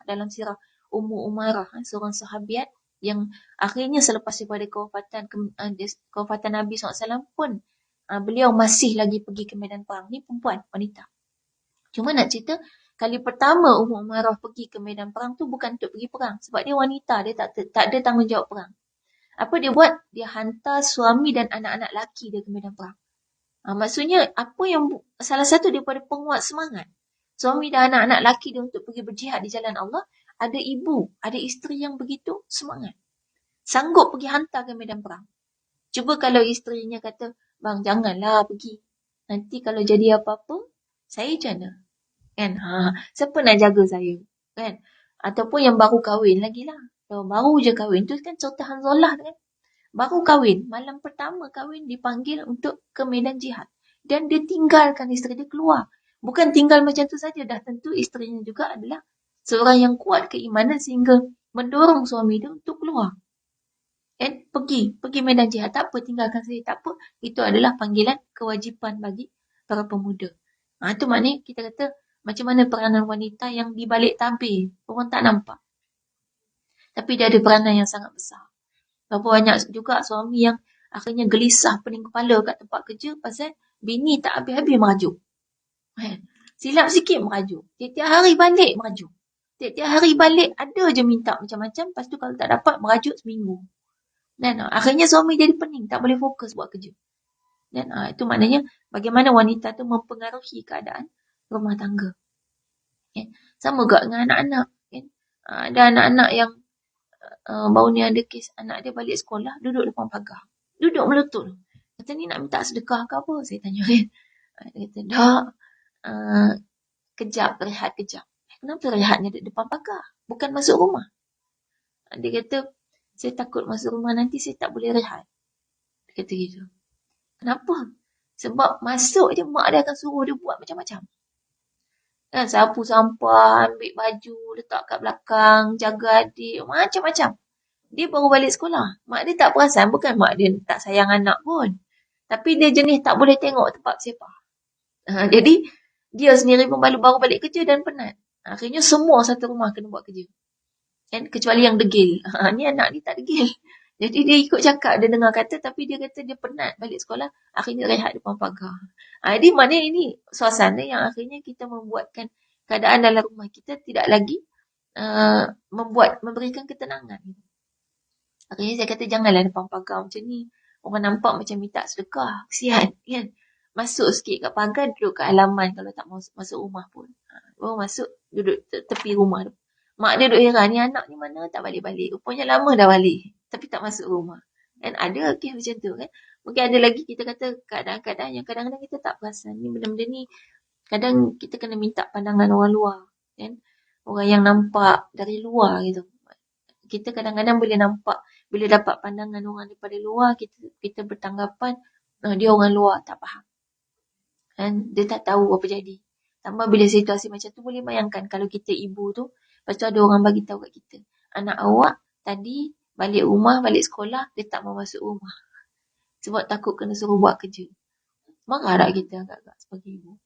dalam sirah Ummu Umarah, seorang sahabiat yang akhirnya selepas daripada kewafatan Nabi SAW pun beliau masih lagi pergi ke medan perang. Ni perempuan, wanita. Cuma nak cerita, kali pertama Ummu Umarah pergi ke medan perang tu bukan untuk pergi perang. Sebab dia wanita, dia tak ada tanggungjawab perang. Apa dia buat? Dia hantar suami dan anak-anak laki dia ke medan perang. Maksudnya, apa yang salah satu daripada penguat semangat suami dan anak-anak laki dia untuk pergi berjihad di jalan Allah, ada ibu, ada isteri yang begitu semangat. Sanggup pergi hantar ke medan perang. Cuba kalau isterinya kata, bang janganlah pergi. Nanti kalau jadi apa-apa, saya macam mana? Kan? Siapa nak jaga saya? Kan? Ataupun yang baru kahwin lagi lah. Kalau baru je kahwin tu kan contoh Hanzalah tu kan. Baru kahwin, malam pertama kahwin dipanggil untuk ke medan jihad. Dan dia tinggalkan isteri dia keluar. Bukan tinggal macam tu saja, dah tentu isterinya juga adalah seorang yang kuat keimanan sehingga mendorong suami dia untuk keluar. Pergi medan jihad, tak apa, tinggalkan saya, tak apa. Itu adalah panggilan kewajipan bagi para pemuda. Itu maknanya kita kata macam mana peranan wanita yang di balik tabir, orang tak nampak. Tapi dia ada peranan yang sangat besar. Berapa banyak juga suami yang akhirnya gelisah pening kepala kat tempat kerja pasal bini tak habis-habis merajuk. Silap sikit merajuk. Tiap-tiap hari balik merajuk. Tiap-tiap hari balik ada je minta macam-macam. Lepas tu kalau tak dapat merajuk seminggu. Dan akhirnya suami jadi pening. Tak boleh fokus buat kerja. Dan itu maknanya bagaimana wanita tu mempengaruhi keadaan rumah tangga. Sama juga dengan anak-anak. Ada anak-anak yang baru ni ada kes anak dia balik sekolah, duduk depan pagar. Duduk meletup. Kata ni nak minta sedekah ke apa? Saya tanya kan. Dia kata, dah, kejap, rehat kejap. Kenapa rehatnya di depan pagar? Bukan masuk rumah. Dia kata, saya takut masuk rumah nanti saya tak boleh rehat. Dia kata gitu. Kenapa? Sebab masuk je mak dia akan suruh dia buat macam-macam. Sapu sampah, ambil baju, letak kat belakang, jaga adik, macam-macam. Dia baru balik sekolah. Mak dia tak perasan, bukan mak dia tak sayang anak pun. Tapi dia jenis tak boleh tengok tempat siapa. Jadi, dia sendiri pun baru balik kerja dan penat. Akhirnya semua satu rumah kena buat kerja. Kecuali yang degil. Ni anak ni tak degil. Jadi dia ikut cakap, dia dengar kata, tapi dia kata dia penat balik sekolah, akhirnya rehat depan pagar. Jadi maknanya ini suasana yang akhirnya kita membuatkan keadaan dalam rumah kita tidak lagi memberikan ketenangan. Akhirnya saya kata janganlah depan pagar macam ni. Orang nampak macam minta sedekah. Kesian kan. Masuk sikit kat pagar, duduk kat halaman kalau tak masuk rumah pun. Baru masuk, duduk tepi rumah tu. Mak dia duduk heran, ni anak ni mana tak balik-balik. Rupanya lama dah balik. Tapi tak masuk rumah. Dan ada kes macam tu kan. Mungkin ada lagi kita kata keadaan-keadaan yang kadang-kadang kita tak perasan. Ni benda-benda ni kadang kita kena minta pandangan orang luar. Kan? Orang yang nampak dari luar gitu. Kita kadang-kadang boleh nampak, bila dapat pandangan orang daripada luar, kita bertanggapan, dia orang luar, tak faham. Dan dia tak tahu apa jadi. Tambah bila situasi macam tu, boleh bayangkan kalau kita ibu tu, lepas tu ada orang bagi tahu kat kita, anak awak tadi balik rumah, balik sekolah, dia tak mau masuk rumah. Sebab takut kena suruh buat kerja. Marah tak kita agak-agak sebagai ibu?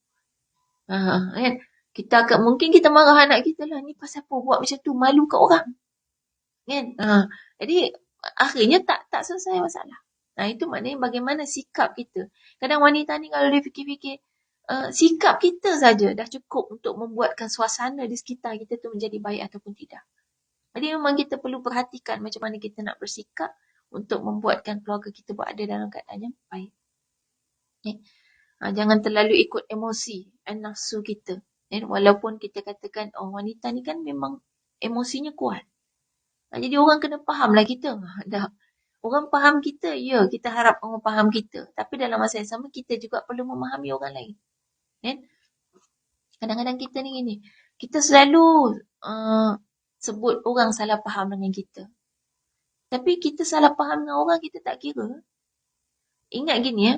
Kan? Mungkin kita marah anak kita lah, ni pasal apa buat macam tu, malu kat orang. Kan? Jadi akhirnya tak selesai masalah. Itu maknanya bagaimana sikap kita. Kadang wanita ni kalau dia fikir-fikir, sikap kita saja dah cukup untuk membuatkan suasana di sekitar kita tu menjadi baik ataupun tidak. Jadi memang kita perlu perhatikan macam mana kita nak bersikap untuk membuatkan keluarga kita berada dalam keadaan yang baik. Jangan terlalu ikut emosi dan nafsu kita. Walaupun kita katakan, wanita ni kan memang emosinya kuat. Jadi orang kena fahamlah kita. Orang faham kita, ya, kita harap orang faham kita. Tapi dalam masa yang sama, kita juga perlu memahami orang lain. Kadang-kadang kita ni gini, kita selalu sebut orang salah faham dengan kita. Tapi kita salah faham dengan orang, kita tak kira. Ingat gini ya,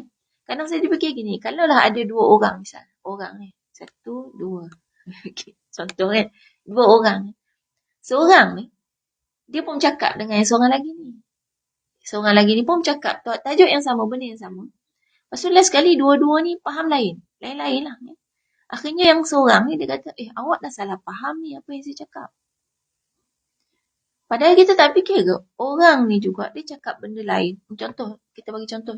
kadang saya fikir gini, kalaulah ada dua orang misal, orang ni, 1, 2, contoh kan, 2 orang ni. Seorang ni, dia pun cakap dengan yang seorang lagi ni. Seorang lagi ni pun cakap tajuk yang sama, benda yang sama. Lepas tu last sekali dua-dua ni faham lain. Lain-lain lah. Akhirnya yang seorang ni dia kata, awak dah salah faham ni apa yang saya cakap. Padahal kita tak fikir ke, orang ni juga dia cakap benda lain. Contoh, kita bagi contoh.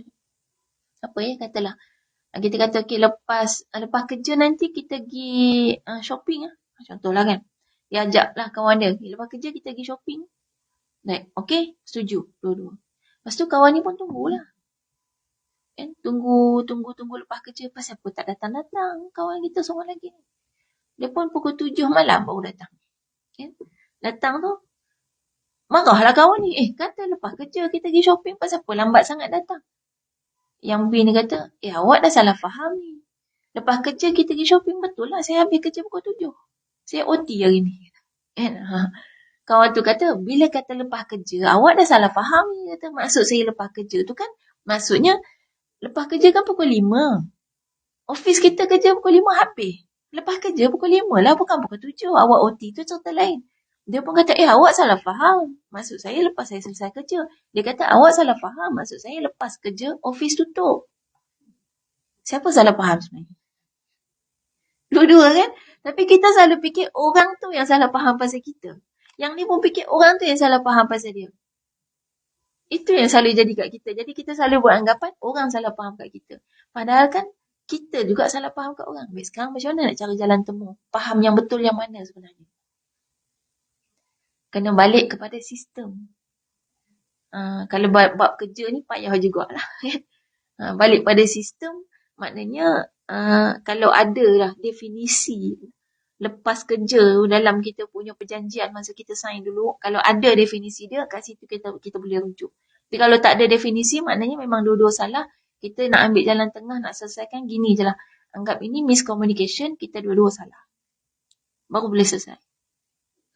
Apa ya, katalah. Kita kata, lepas kerja nanti kita pergi shopping lah. Contohlah kan. Dia ajaklah kawan dia, lepas kerja kita pergi shopping. Baik, okey, setuju dua-dua. Lepas tu kawan ni pun tunggulah. Kan? Tunggu lepas kerja. Pasal apa tak datang-datang kawan kita seorang lagi ni. Dia pun pukul 7 malam baru datang. Kan? Datang tu, Marahlah kawan ni. Kata lepas kerja kita pergi shopping, pasal apa lambat sangat datang? Yang B ni kata, awak dah salah faham ni. Lepas kerja kita pergi shopping, betul lah. Saya habis kerja pukul 7. Saya OT hari ni. Kan? Kawan tu kata, bila kata lepas kerja, awak dah salah faham ni. Kata, maksud saya lepas kerja tu kan, maksudnya lepas kerja kan pukul 5. Office kita kerja pukul 5 habis. Lepas kerja pukul 5 lah, bukan pukul 7. Awak OT tu cerita lain. Dia pun kata, awak salah faham. Maksud saya lepas saya selesai kerja. Dia kata, awak salah faham. Maksud saya lepas kerja, office tutup. Siapa salah faham sebenarnya? Dua-dua kan? Tapi kita selalu fikir orang tu yang salah faham pasal kita. Yang ni pun fikir orang tu yang salah faham pasal dia. Itu yang selalu jadi kat kita. Jadi kita selalu buat anggapan orang salah faham kat kita. Padahal kan kita juga salah faham kat orang. Baik, sekarang macam mana nak cari jalan temu? Faham yang betul yang mana sebenarnya? Kena balik kepada sistem. Kalau bab kerja ni payah jugalah. Balik pada sistem, maknanya kalau ada lah definisi lepas kerja dalam kita punya perjanjian masa kita sign dulu, kalau ada definisi dia, kat situ kita boleh rujuk. Tapi kalau tak ada definisi, maknanya memang dua-dua salah. Kita nak ambil jalan tengah, nak selesaikan gini je lah. Anggap ini miscommunication, kita dua-dua salah. Baru boleh selesai.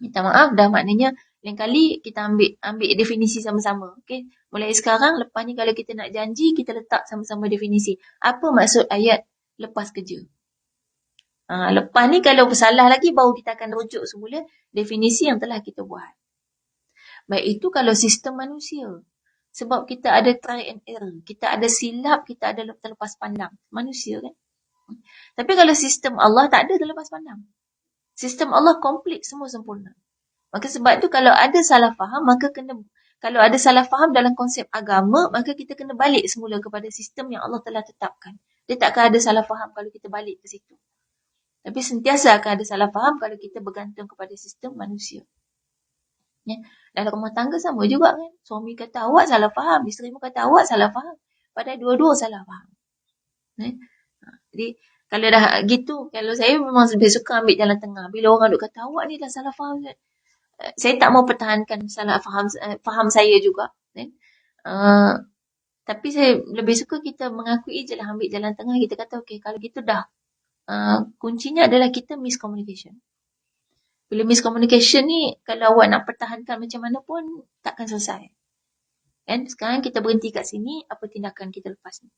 Minta maaf dah, maknanya lain kali kita ambil definisi sama-sama. Okay? Mulai sekarang, lepas ni kalau kita nak janji, kita letak sama-sama definisi. Apa maksud ayat lepas kerja? Lepas ni kalau bersalah lagi, baru kita akan rujuk semula definisi yang telah kita buat. Baik, itu kalau sistem manusia. Sebab kita ada try and error. Kita ada silap, kita ada terlepas pandang. Manusia kan? Tapi kalau sistem Allah tak ada terlepas pandang. Sistem Allah komplit, semua sempurna. Maka sebab tu kalau ada salah faham, kalau ada salah faham dalam konsep agama, maka kita kena balik semula kepada sistem yang Allah telah tetapkan. Dia takkan ada salah faham kalau kita balik ke situ. Tapi sentiasa akan ada salah faham kalau kita bergantung kepada sistem manusia. Ya. Dalam rumah tangga sama juga kan. Suami kata awak salah faham, isteri pun kata awak salah faham. Padahal dua-dua salah faham. Jadi kalau dah gitu, kalau saya memang lebih suka ambil jalan tengah. Bila orang duk kata awak ni dah salah faham, saya tak mau pertahankan salah faham saya juga. Tapi saya lebih suka kita mengakui je lah, ambil jalan tengah. Kita kata okey, kalau gitu dah. Kuncinya adalah kita miscommunication. Bila miscommunication ni, kalau awak nak pertahankan macam mana pun, takkan selesai. Kan? Sekarang kita berhenti kat sini, apa tindakan kita lepas ni?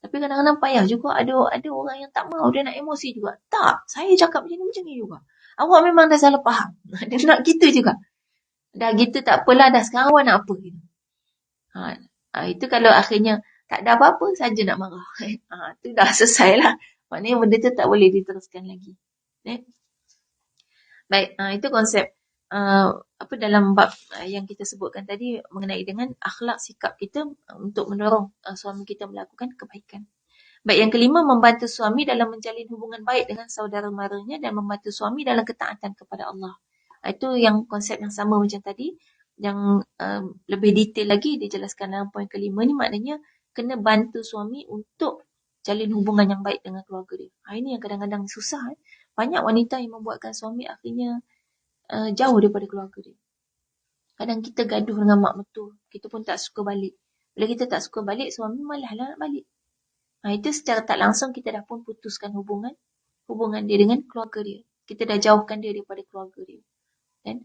Tapi kadang-kadang payah juga, ada orang yang tak mahu, dia nak emosi juga. Tak, saya cakap macam ni juga. Awak memang dah salah faham. Dia nak gitu juga. Dah gitu tak apalah, dah sekarang awak nak apa? Itu kalau akhirnya tak ada apa-apa, saja nak marah. Itu dah selesai lah. Maknanya benda tu tak boleh diteruskan lagi. Baik, itu konsep dalam bab yang kita sebutkan tadi mengenai dengan akhlak sikap kita untuk mendorong suami kita melakukan kebaikan. Baik, yang kelima, membantu suami dalam menjalin hubungan baik dengan saudara maranya dan membantu suami dalam ketaatan kepada Allah. Itu yang konsep yang sama macam tadi. Yang lebih detail lagi dijelaskan dalam poin kelima ni, maknanya kena bantu suami untuk jalin hubungan yang baik dengan keluarga dia. Ini yang kadang-kadang susah. Banyak wanita yang membuatkan suami akhirnya jauh daripada keluarga dia. Kadang kita gaduh dengan mak mertua, kita pun tak suka balik. Bila kita tak suka balik, suami malahlah nak balik. Itu secara tak langsung kita dah pun putuskan hubungan dia dengan keluarga dia. Kita dah jauhkan dia daripada keluarga dia. Dan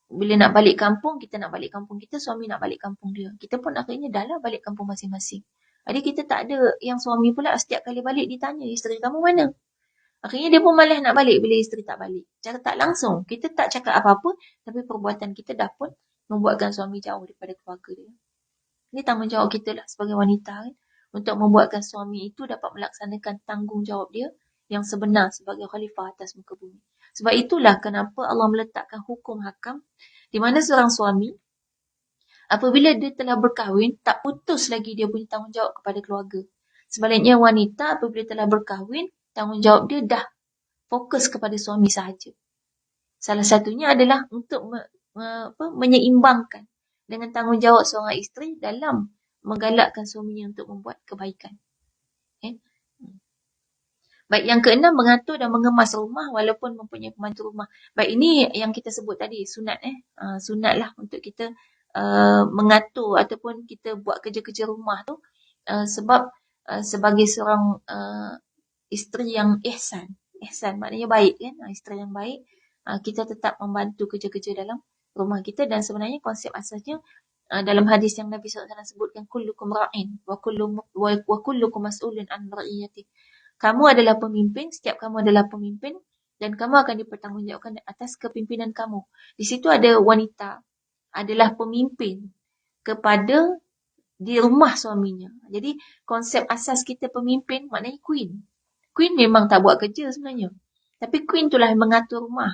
bila nak balik kampung, kita nak balik kampung kita, suami nak balik kampung dia. Kita pun akhirnya dah lah balik kampung masing-masing. Jadi kita tak ada yang suami pula setiap kali balik ditanya, isteri kamu mana? Akhirnya dia pun malas nak balik bila isteri tak balik. Cara tak langsung, kita tak cakap apa-apa, tapi perbuatan kita dah pun membuatkan suami jauh daripada keluarga dia. Ini tanggungjawab kita lah sebagai wanita kan, untuk membuatkan suami itu dapat melaksanakan tanggungjawab dia yang sebenar sebagai khalifah atas muka bumi. Sebab itulah kenapa Allah meletakkan hukum hakam di mana seorang suami apabila dia telah berkahwin, tak putus lagi dia punya tanggungjawab kepada keluarga. Sebaliknya wanita apabila telah berkahwin, tanggungjawab dia dah fokus kepada suami sahaja. Salah satunya adalah untuk menyeimbangkan dengan tanggungjawab seorang isteri dalam menggalakkan suaminya untuk membuat kebaikan. Baik, yang keenam, mengatur dan mengemas rumah walaupun mempunyai pembantu rumah. Baik, ini yang kita sebut tadi, sunat sunat lah untuk kita mengatur ataupun kita buat kerja-kerja rumah tu sebab sebagai seorang isteri yang ihsan. Ihsan maknanya baik kan, isteri yang baik. Kita tetap membantu kerja-kerja dalam rumah kita dan sebenarnya konsep asasnya dalam hadis yang Nabi SAW sebutkan kullukum ra'in wa kullukum mas'ulun an ra'iyati. Kamu adalah pemimpin, setiap kamu adalah pemimpin dan kamu akan dipertanggungjawabkan atas kepimpinan kamu. Di situ ada wanita adalah pemimpin kepada di rumah suaminya. Jadi konsep asas kita pemimpin maknanya queen. Queen memang tak buat kerja sebenarnya. Tapi queen itulah yang mengatur rumah.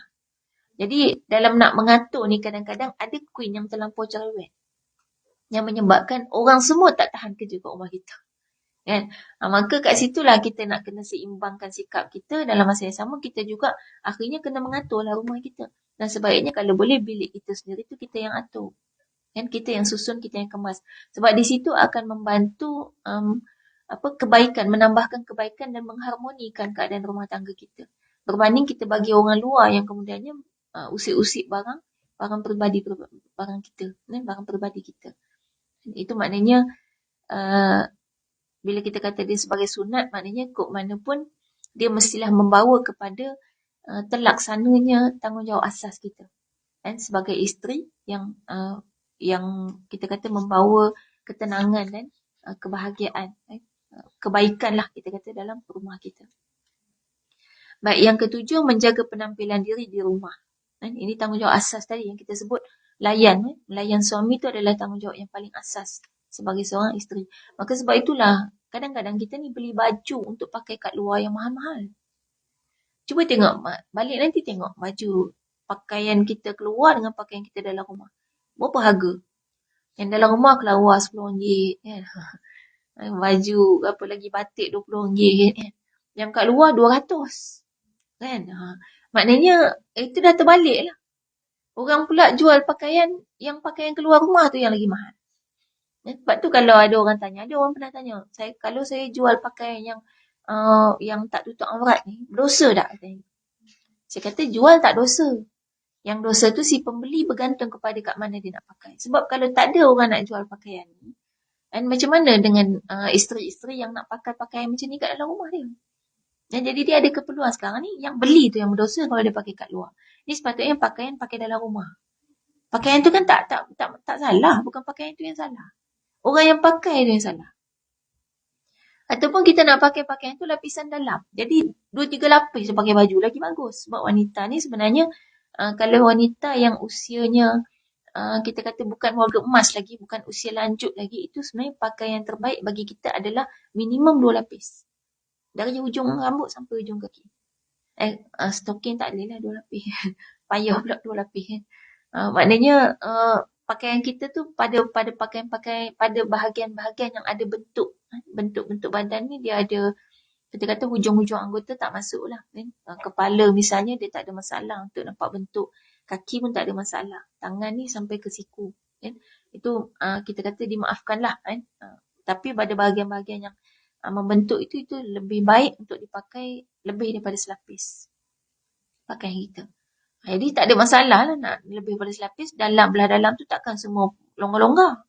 Jadi dalam nak mengatur ni kadang-kadang ada queen yang terlampau cerewet. Yang menyebabkan orang semua tak tahan kerja kat rumah kita. Kan? Maka kat situlah kita nak kena seimbangkan sikap kita. Dalam masa yang sama kita juga akhirnya kena mengaturlah rumah kita. Dan sebaiknya kalau boleh bilik kita sendiri tu kita yang atur. Kan? Kita yang susun, kita yang kemas. Sebab di situ akan membantu kebaikan, menambahkan kebaikan dan mengharmonikan keadaan rumah tangga kita. Berbanding kita bagi orang luar yang kemudiannya usik-usik barang peribadi barang kita, barang peribadi kita. Itu maknanya bila kita kata dia sebagai sunat, maknanya kok mana pun dia mestilah membawa kepada terlaksananya tanggungjawab asas kita. Dan sebagai isteri yang kita kata membawa ketenangan dan kebahagiaan, kebaikan lah kita kata dalam rumah kita. Baik, yang ketujuh, menjaga penampilan diri di rumah. Ini tanggungjawab asas tadi yang kita sebut melayan suami itu adalah tanggungjawab yang paling asas sebagai seorang isteri. Maka sebab itulah kadang-kadang kita ni beli baju untuk pakai kat luar yang mahal-mahal. Cuba tengok, balik nanti tengok baju pakaian kita keluar dengan pakaian kita dalam rumah. Berapa harga? Yang dalam rumah keluar RM10 kan. Baju apa lagi batik RM20 kan. Yang kat luar RM200 kan. Maknanya itu dah terbalik lah. Orang pula jual pakaian keluar rumah tu yang lagi mahal. Sebab tu kalau ada orang pernah tanya, kalau saya jual pakaian yang tak tutup aurat ni, dosa tak? Saya kata jual tak dosa. Yang dosa tu si pembeli bergantung kepada kat mana dia nak pakai. Sebab kalau tak ada orang nak jual pakaian ni, dan macam mana dengan isteri-isteri yang nak pakai pakaian macam ni kat dalam rumah dia? Dan jadi dia ada keperluan sekarang ni, yang beli tu yang berdosa kalau dia pakai kat luar. Ni sepatutnya pakaian pakai dalam rumah. Pakaian tu kan tak salah, bukan pakaian tu yang salah. Orang yang pakai tu yang salah. Ataupun kita nak pakai pakaian tu lapisan dalam. Jadi 2-3 lapis dia pakai baju lagi bagus. Sebab wanita ni sebenarnya kalau wanita yang usianya kita kata bukan warga emas lagi, bukan usia lanjut lagi, itu sebenarnya pakaian terbaik bagi kita adalah minimum 2 lapis. Dari hujung rambut sampai hujung kaki. Stoking tak boleh lah 2 lapis. Payah pula 2 lapis kan. Maknanya pakaian kita tu pada pakaian-pakaian pada bahagian-bahagian yang ada bentuk badan ni dia ada, kita kata hujung-hujung anggota tak masuk lah kan. Kepala misalnya dia tak ada masalah untuk nampak bentuk, kaki pun tak ada masalah, tangan ni sampai ke siku kan. Itu kita kata dimaafkan lah kan. Tapi pada bahagian-bahagian yang membentuk itu lebih baik untuk dipakai lebih daripada selapis pakaian kita. Jadi tak ada masalah lah nak lebih daripada selapis. Belah dalam tu takkan semua longgar-longgar.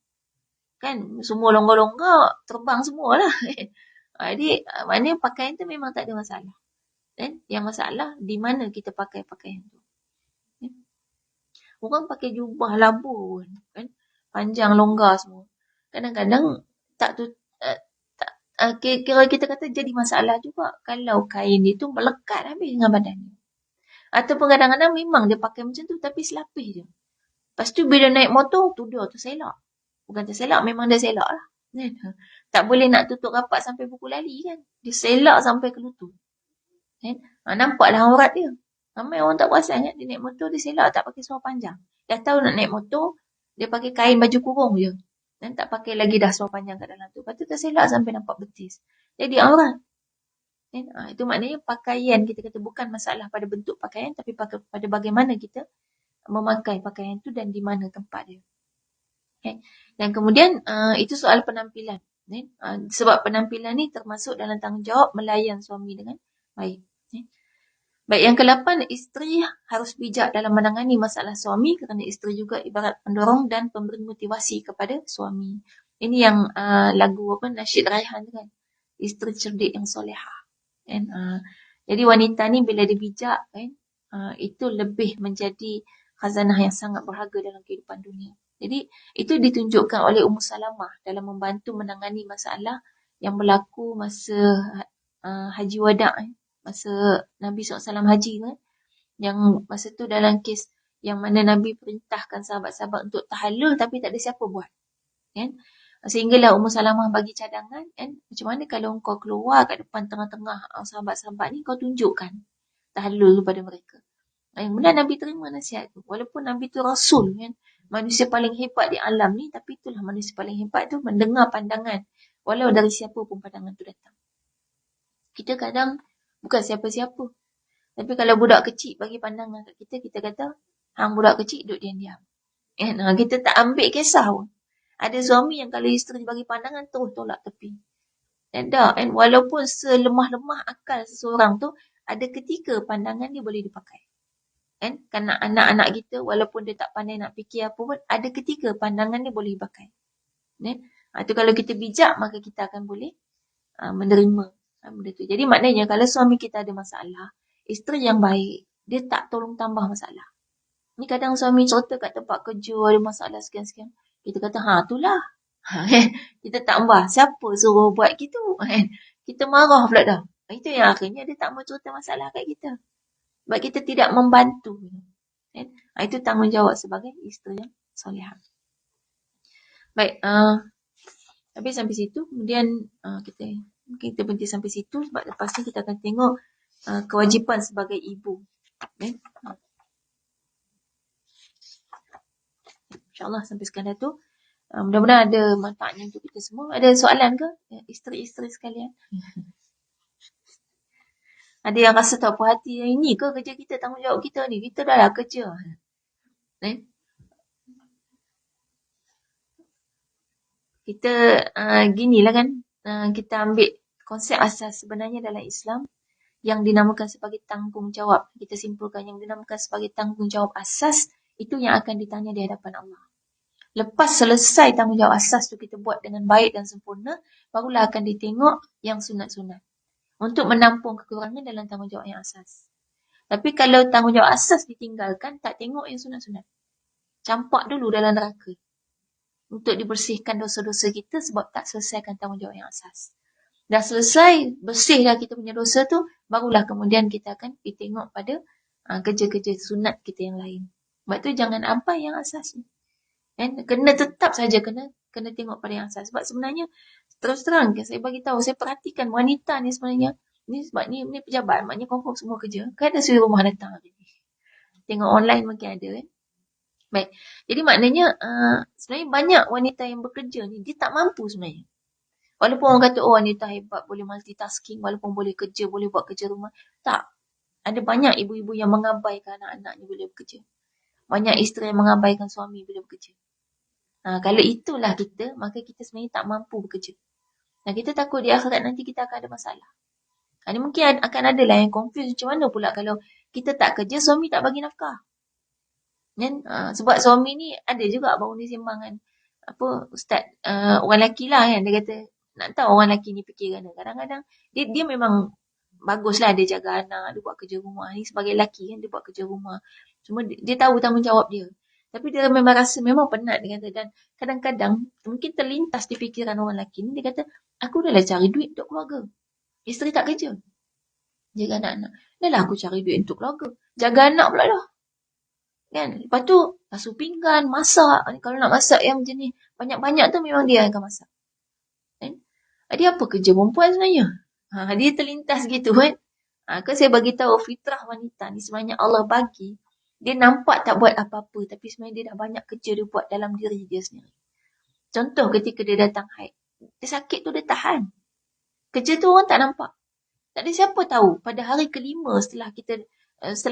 Kan? Semua longgar-longgar terbang semua lah. Jadi maknanya pakaian tu memang tak ada masalah. Dan yang masalah di mana kita pakai pakaian tu. Orang pakai jubah labu kan? Panjang longgar semua. Kadang-kadang kira kita kata jadi masalah juga kalau kain itu melekat habis dengan badan. Ataupun kadang-kadang memang dia pakai macam tu tapi selapis je. Lepas tu bila naik motor, tudar tu selak. Bukan terselak, memang dia selak lah. Tak boleh nak tutup rapat sampai buku lali kan. Dia selak sampai ke lutut. Nampaklah aurat dia. Ramai orang tak perasan kan. Dia naik motor, dia selak tak pakai seluar panjang. Dah tahu nak naik motor, dia pakai kain baju kurung je. Dan tak pakai lagi dah seluar panjang kat dalam tu. Lepas tu terselak sampai nampak betis. Jadi aurat. Itu maknanya pakaian kita kata bukan masalah pada bentuk pakaian tapi pada bagaimana kita memakai pakaian itu dan di mana tempat dia. Dan kemudian itu soal penampilan. Sebab penampilan ni termasuk dalam tanggungjawab melayan suami dengan Baik. Baik, yang ke-8, isteri harus bijak dalam menangani masalah suami kerana isteri juga ibarat pendorong dan pemberi motivasi kepada suami. Ini yang lagu Nasyid Raihan kan. Isteri cerdik yang solehah. Kan? Jadi wanita ni bila dia bijak kan, itu lebih menjadi khazanah yang sangat berharga dalam kehidupan dunia. Jadi itu ditunjukkan oleh Ummu Salamah dalam membantu menangani masalah yang berlaku masa Haji Wada' masa Nabi SAW haji kan, yang masa tu dalam kes yang mana Nabi perintahkan sahabat-sahabat untuk tahallul tapi tak ada siapa buat kan, sehinggalah Ummu Salamah bagi cadangan kan, macam mana kalau kau keluar kat depan tengah-tengah sahabat-sahabat ni, kau tunjukkan tahallul kepada mereka. Yang benar Nabi terima nasihat tu, walaupun Nabi tu Rasul kan, manusia paling hebat di alam ni, tapi itulah manusia paling hebat tu mendengar pandangan walau dari siapa pun pandangan tu datang. Kita kadang bukan siapa-siapa. Tapi kalau budak kecil bagi pandangan kat kita, kita kata, hang budak kecil duduk diam-diam. Kita tak ambil kisah pun. Ada suami yang kalau isteri bagi pandangan, terus tolak tepi. Walaupun selemah-lemah akal seseorang tu, ada ketika pandangan dia boleh dipakai. Kerana anak-anak kita, walaupun dia tak pandai nak fikir apa pun, ada ketika pandangan dia boleh dipakai. Itu kalau kita bijak, maka kita akan boleh menerima benda tu. Jadi maknanya kalau suami kita ada masalah, isteri yang baik, dia tak tolong tambah masalah. Ni kadang suami cerita kat tempat kerja ada masalah sekian-sekian. Kita kata, itulah. Kita tak tambah. Siapa suruh buat gitu? Kita marah pula dah. Itu yang akhirnya dia tak mau cerita masalah kat kita. Sebab kita tidak membantu. Itu tanggungjawab sebagai isteri yang solehah. Baik. Habis sampai situ. Kemudian kita berhenti sampai situ. Sebab lepas ni kita akan tengok kewajipan sebagai ibu. InsyaAllah sampai sekadar tu. Mudah-mudahan ada manfaatnya untuk kita semua. Ada soalan ke? Isteri-isteri sekalian. Ada yang rasa tak puas hati. Ini ke kerja kita, tanggungjawab kita ni? Kita dah lah kerja. Kita ginilah kan. Kita ambil konsep asas sebenarnya dalam Islam yang dinamakan sebagai tanggungjawab. Kita simpulkan yang dinamakan sebagai tanggungjawab asas, itu yang akan ditanya di hadapan Allah. Lepas selesai tanggungjawab asas tu kita buat dengan baik dan sempurna, barulah akan ditengok yang sunat-sunat. Untuk menampung kekurangan dalam tanggungjawab yang asas. Tapi kalau tanggungjawab asas ditinggalkan, tak tengok yang sunat-sunat. Campak dulu dalam neraka. Untuk dibersihkan dosa-dosa kita sebab tak selesaikan tanggungjawab yang asas. Dah selesai, bersih dah kita punya dosa tu, barulah kemudian kita akan ditengok pada kerja-kerja sunat kita yang lain. Sebab tu jangan abai yang asas ni. Kena tetap saja kena tengok pada yang asas. Sebab sebenarnya terus terang saya bagi tahu, saya perhatikan wanita ni sebenarnya ni sebab ni pejabat, maknanya confirm semua kerja. Kan ada suri rumah datang hari ni. Tengok online mungkin ada kan. Baik. Jadi maknanya sebenarnya banyak wanita yang bekerja ni dia tak mampu sebenarnya. Walaupun orang kata wanita hebat, boleh multitasking, walaupun boleh kerja, boleh buat kerja rumah. Tak. Ada banyak ibu-ibu yang mengabaikan anak-anaknya bila bekerja. Banyak isteri yang mengabaikan suami bila bekerja. Kalau itulah kita, maka kita sebenarnya tak mampu bekerja. Kita takut di akhirat nanti kita akan ada masalah. Ini mungkin akan ada lah yang confuse macam mana pula kalau kita tak kerja, suami tak bagi nafkah. Sebab suami ni ada juga baru ni sembang kan. Ustaz, orang lelaki lah kan, dia kata, nak tahu orang lelaki ni fikiran dia. Kadang-kadang, dia memang baguslah dia jaga anak, dia buat kerja rumah. Ni sebagai lelaki kan, dia buat kerja rumah. Cuma dia tahu tanggungjawab dia. Tapi dia memang rasa memang penat dia kata. Dan kadang-kadang mungkin terlintas di fikiran orang lelaki ni. Dia kata, aku dah lah cari duit untuk keluarga. Isteri tak kerja. Jaga anak-anak. Dah lah aku cari duit untuk keluarga. Jaga anak pula dah. Kan? Lepas tu, basuh pinggan, masak. Kalau nak masak yang jenis banyak-banyak tu memang dia akan masak. Kan? Dia apa kerja perempuan sebenarnya? Dia terlintas gitu kan. Kan saya bagi tahu fitrah wanita ni sebenarnya Allah bagi. Dia nampak tak buat apa-apa, tapi sebenarnya dia dah banyak kerja dia buat dalam diri dia sendiri. Contoh ketika dia datang haid. Dia sakit tu dia tahan. Kerja tu orang tak nampak. Tak ada siapa tahu pada hari kelima setelah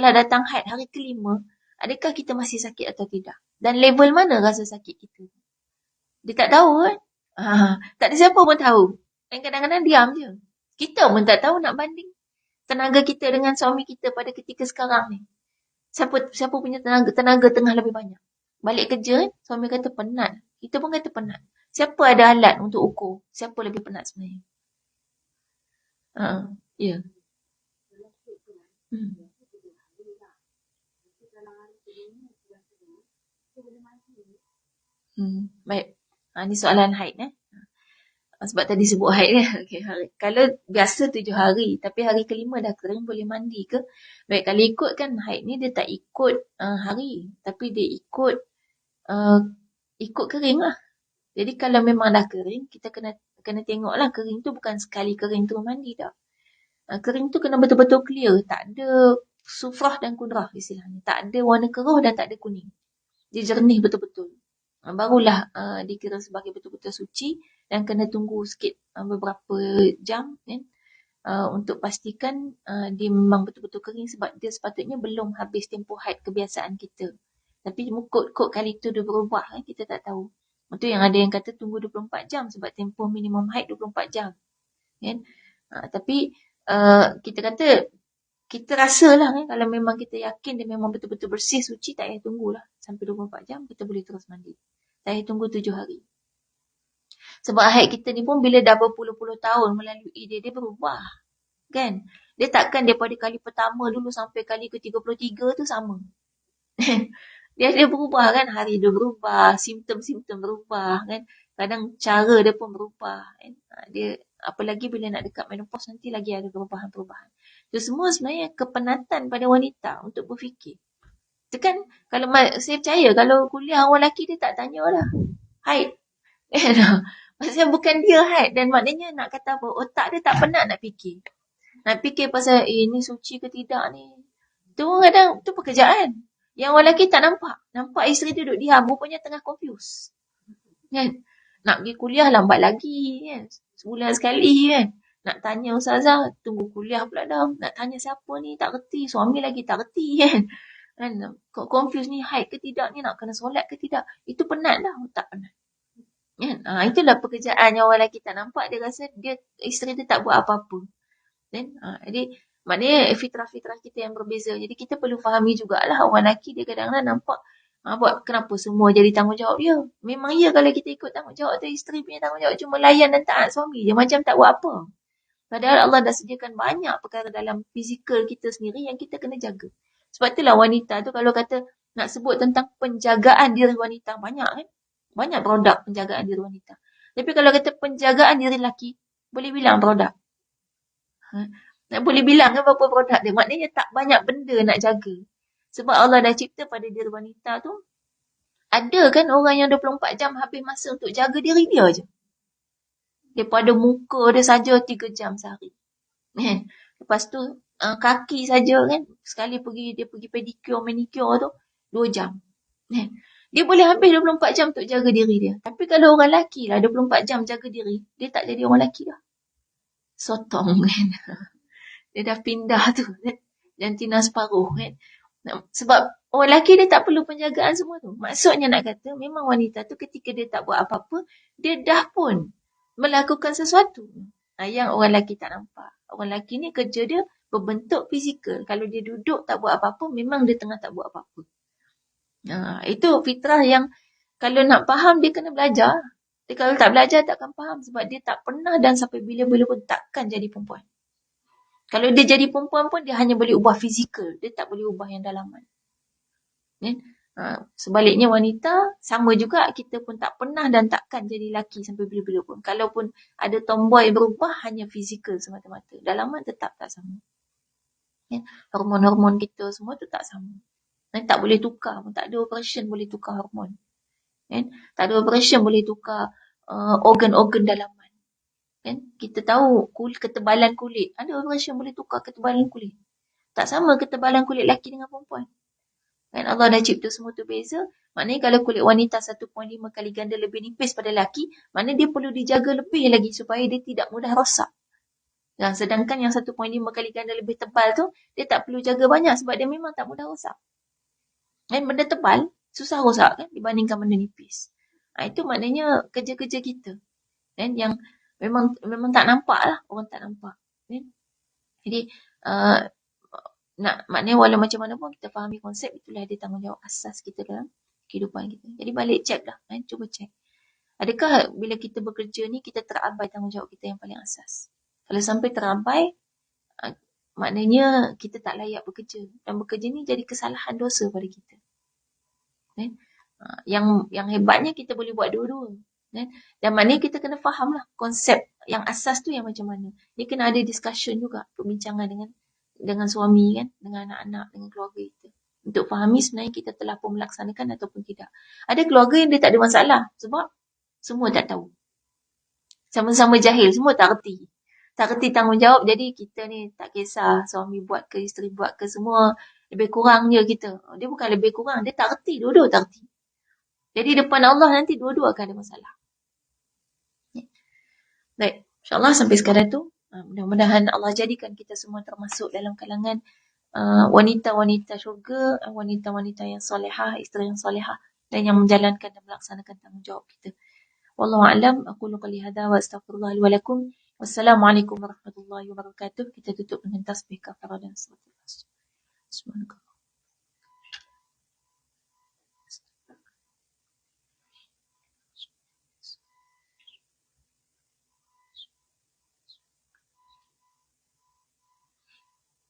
datang haid hari kelima, adakah kita masih sakit atau tidak. Dan level mana rasa sakit kita. Dia tak tahu kan. Tak ada siapa pun tahu. Dan kadang-kadang diam je. Kita pun tak tahu nak banding. tenaga kita dengan suami kita pada ketika sekarang ni. Siapa punya tenaga tengah lebih banyak? Balik kerja, suami kata penat. Kita pun kata penat. Siapa ada alat untuk ukur siapa lebih penat sebenarnya? Ya. Hmm. Baik. Ni soalan haid sebab tadi sebut haid kan. Okay, kalau biasa 7 hari, tapi hari kelima dah kering, boleh mandi ke? Baik, kalau ikutkan haid ni dia tak ikut hari, tapi dia ikut kering lah. Jadi kalau memang dah kering, kita kena tengok lah kering tu bukan sekali kering terus mandi tak. Kering tu kena betul-betul clear, tak ada sufrah dan kudrah istilahnya. Tak ada warna keruh dan tak ada kuning. Dia jernih betul-betul. Barulah dikira sebagai betul-betul suci dan kena tunggu sikit beberapa jam kan, untuk pastikan dia memang betul-betul kering sebab dia sepatutnya belum habis tempoh haid kebiasaan kita. Tapi kod kali tu dia berubah kan, kita tak tahu. Itu yang ada yang kata tunggu 24 jam sebab tempoh minimum haid 24 jam. Kan? Tapi kita kata kita rasalah kan, kalau memang kita yakin dia memang betul-betul bersih, suci, tak payah tunggulah sampai 24 jam, kita boleh terus mandi. Tak payah tunggu 7 hari. Sebab haid kita ni pun bila dah berpuluh-puluh tahun melalui dia berubah. Kan? Dia takkan daripada kali pertama dulu sampai kali ke-33 tu sama. dia berubah kan, hari dia berubah, simptom-simptom berubah kan. Kadang cara dia pun berubah kan. Dia apalagi bila nak dekat menopause nanti lagi ada perubahan-perubahan. Itu semua sebenarnya kepenatan pada wanita untuk berfikir. Itu kan kalau saya percaya kalau kuliah orang lelaki dia tak tanya lah. Haid. Maksudnya bukan dia haid dan maknanya nak kata apa, otak dia tak pernah nak fikir. Nak fikir pasal ni suci ke tidak ni. Tu kadang tu pekerjaan. Yang orang lelaki tak nampak. Nampak isteri duduk diam, rupanya tengah confuse. Kan? Nak pergi kuliah lambat lagi kan. Sebulan sekali kan. Nak tanya ustazah, tunggu kuliah pula dah. Nak tanya siapa ni, tak reti. Suami lagi tak reti kan. Kan? Confuse ni haid ke tidak ni, nak kena solat ke tidak. Itu penat dah, tak penat. Kan? Itulah pekerjaan yang orang lelaki tak nampak. Dia rasa isteri dia tak buat apa-apa. Kan? Jadi maknanya fitrah-fitrah kita yang berbeza. Jadi kita perlu fahami jugalah orang lelaki dia kadang-kadang nampak buat kenapa semua jadi tanggungjawab dia. Memang ya kalau kita ikut tanggungjawab tu, isteri punya tanggungjawab cuma layan dan taat suami je, macam tak buat apa. Padahal Allah dah sediakan banyak perkara dalam fizikal kita sendiri yang kita kena jaga. Sebab itulah wanita tu kalau kata nak sebut tentang penjagaan diri wanita, banyak kan. Banyak produk penjagaan diri wanita. Tapi kalau kata penjagaan diri lelaki, boleh bilang produk. Nak boleh bilang kan berapa produk dia. Maknanya tak banyak benda nak jaga. Sebab Allah dah cipta pada diri wanita tu, ada kan orang yang 24 jam habis masa untuk jaga diri dia je. Daripada muka dia saja 3 jam sehari. Lepas tu kaki saja kan, sekali dia pergi pedicure, manicure tu 2 jam. Dia boleh habis 24 jam untuk jaga diri dia. Tapi kalau orang lelaki lah 24 jam jaga diri, dia tak jadi orang lelaki dah. Sotong kan. Dia dah pindah tu kan. Jantina separuh kan. Sebab orang lelaki dia tak perlu penjagaan semua tu. Maksudnya nak kata memang wanita tu ketika dia tak buat apa-apa, dia dah pun melakukan sesuatu. Yang orang lelaki tak nampak. Orang lelaki ni kerja dia berbentuk fizikal. Kalau dia duduk tak buat apa-apa, memang dia tengah tak buat apa-apa. Itu fitrah yang kalau nak faham dia kena belajar. Dia kalau tak belajar takkan faham sebab dia tak pernah dan sampai bila-bila pun takkan jadi perempuan. Kalau dia jadi perempuan pun dia hanya boleh ubah fizikal. Dia tak boleh ubah yang dalaman. Sebaliknya wanita sama juga, kita pun tak pernah dan takkan jadi lelaki sampai bila-bila pun. Kalaupun ada tomboy berubah hanya fizikal semata-mata. Dalaman tetap tak sama. Hormon-hormon kita semua tu tak sama. Tak boleh tukar pun. Tak ada operation boleh tukar hormon. Tak ada operation boleh tukar organ-organ dalaman. Kita tahu ketebalan kulit. Ada operation boleh tukar ketebalan kulit. Tak sama ketebalan kulit lelaki dengan perempuan. Allah dah cipta semua tu beza. Maknanya kalau kulit wanita 1.5 kali ganda lebih nipis pada lelaki, maknanya dia perlu dijaga lebih lagi supaya dia tidak mudah rosak. Sedangkan yang 1.5 kali ganda lebih tebal tu, dia tak perlu jaga banyak sebab dia memang tak mudah rosak. Benda tebal susah rosak kan dibandingkan benda nipis. Itu maknanya kerja-kerja kita. Yang memang tak nampak lah, orang tak nampak. Jadi uh, maknanya walau macam mana pun kita fahami konsep itulah dia tanggungjawab asas kita dalam kehidupan kita. Jadi balik check dah, cuba check. Adakah bila kita bekerja ni kita terabai tanggungjawab kita yang paling asas? Kalau sampai terabai, maknanya kita tak layak bekerja. Dan bekerja ni jadi kesalahan dosa pada kita. Yang hebatnya kita boleh buat dua-dua. Dan maknanya kita kena faham lah konsep yang asas tu yang macam mana. Dia kena ada discussion juga, perbincangan dengan suami kan, dengan anak-anak, dengan keluarga kita. Untuk fahami sebenarnya kita telah pun melaksanakan ataupun tidak. Ada keluarga yang dia tak ada masalah sebab semua tak tahu. Sama-sama jahil, semua tak reti. Tak reti tanggungjawab, jadi kita ni tak kisah suami buat ke, isteri buat ke, semua lebih kurang je kita. Dia bukan lebih kurang, dia tak reti, dua-dua tak reti. Jadi depan Allah nanti dua-dua akan ada masalah. Baik, insyaAllah sampai sekarang tu, mudah-mudahan Allah jadikan kita semua termasuk dalam kalangan wanita-wanita syurga, wanita-wanita yang solehah, isteri yang solehah, dan yang menjalankan dan melaksanakan tanggungjawab kita. Wallahu a'lam, aqulu qali hadza wa astaghfirullah li wa lakum. Wassalamualaikum warahmatullahi wabarakatuh. Kita tutup dengan tasbih kafarah dan salatul Bismillah.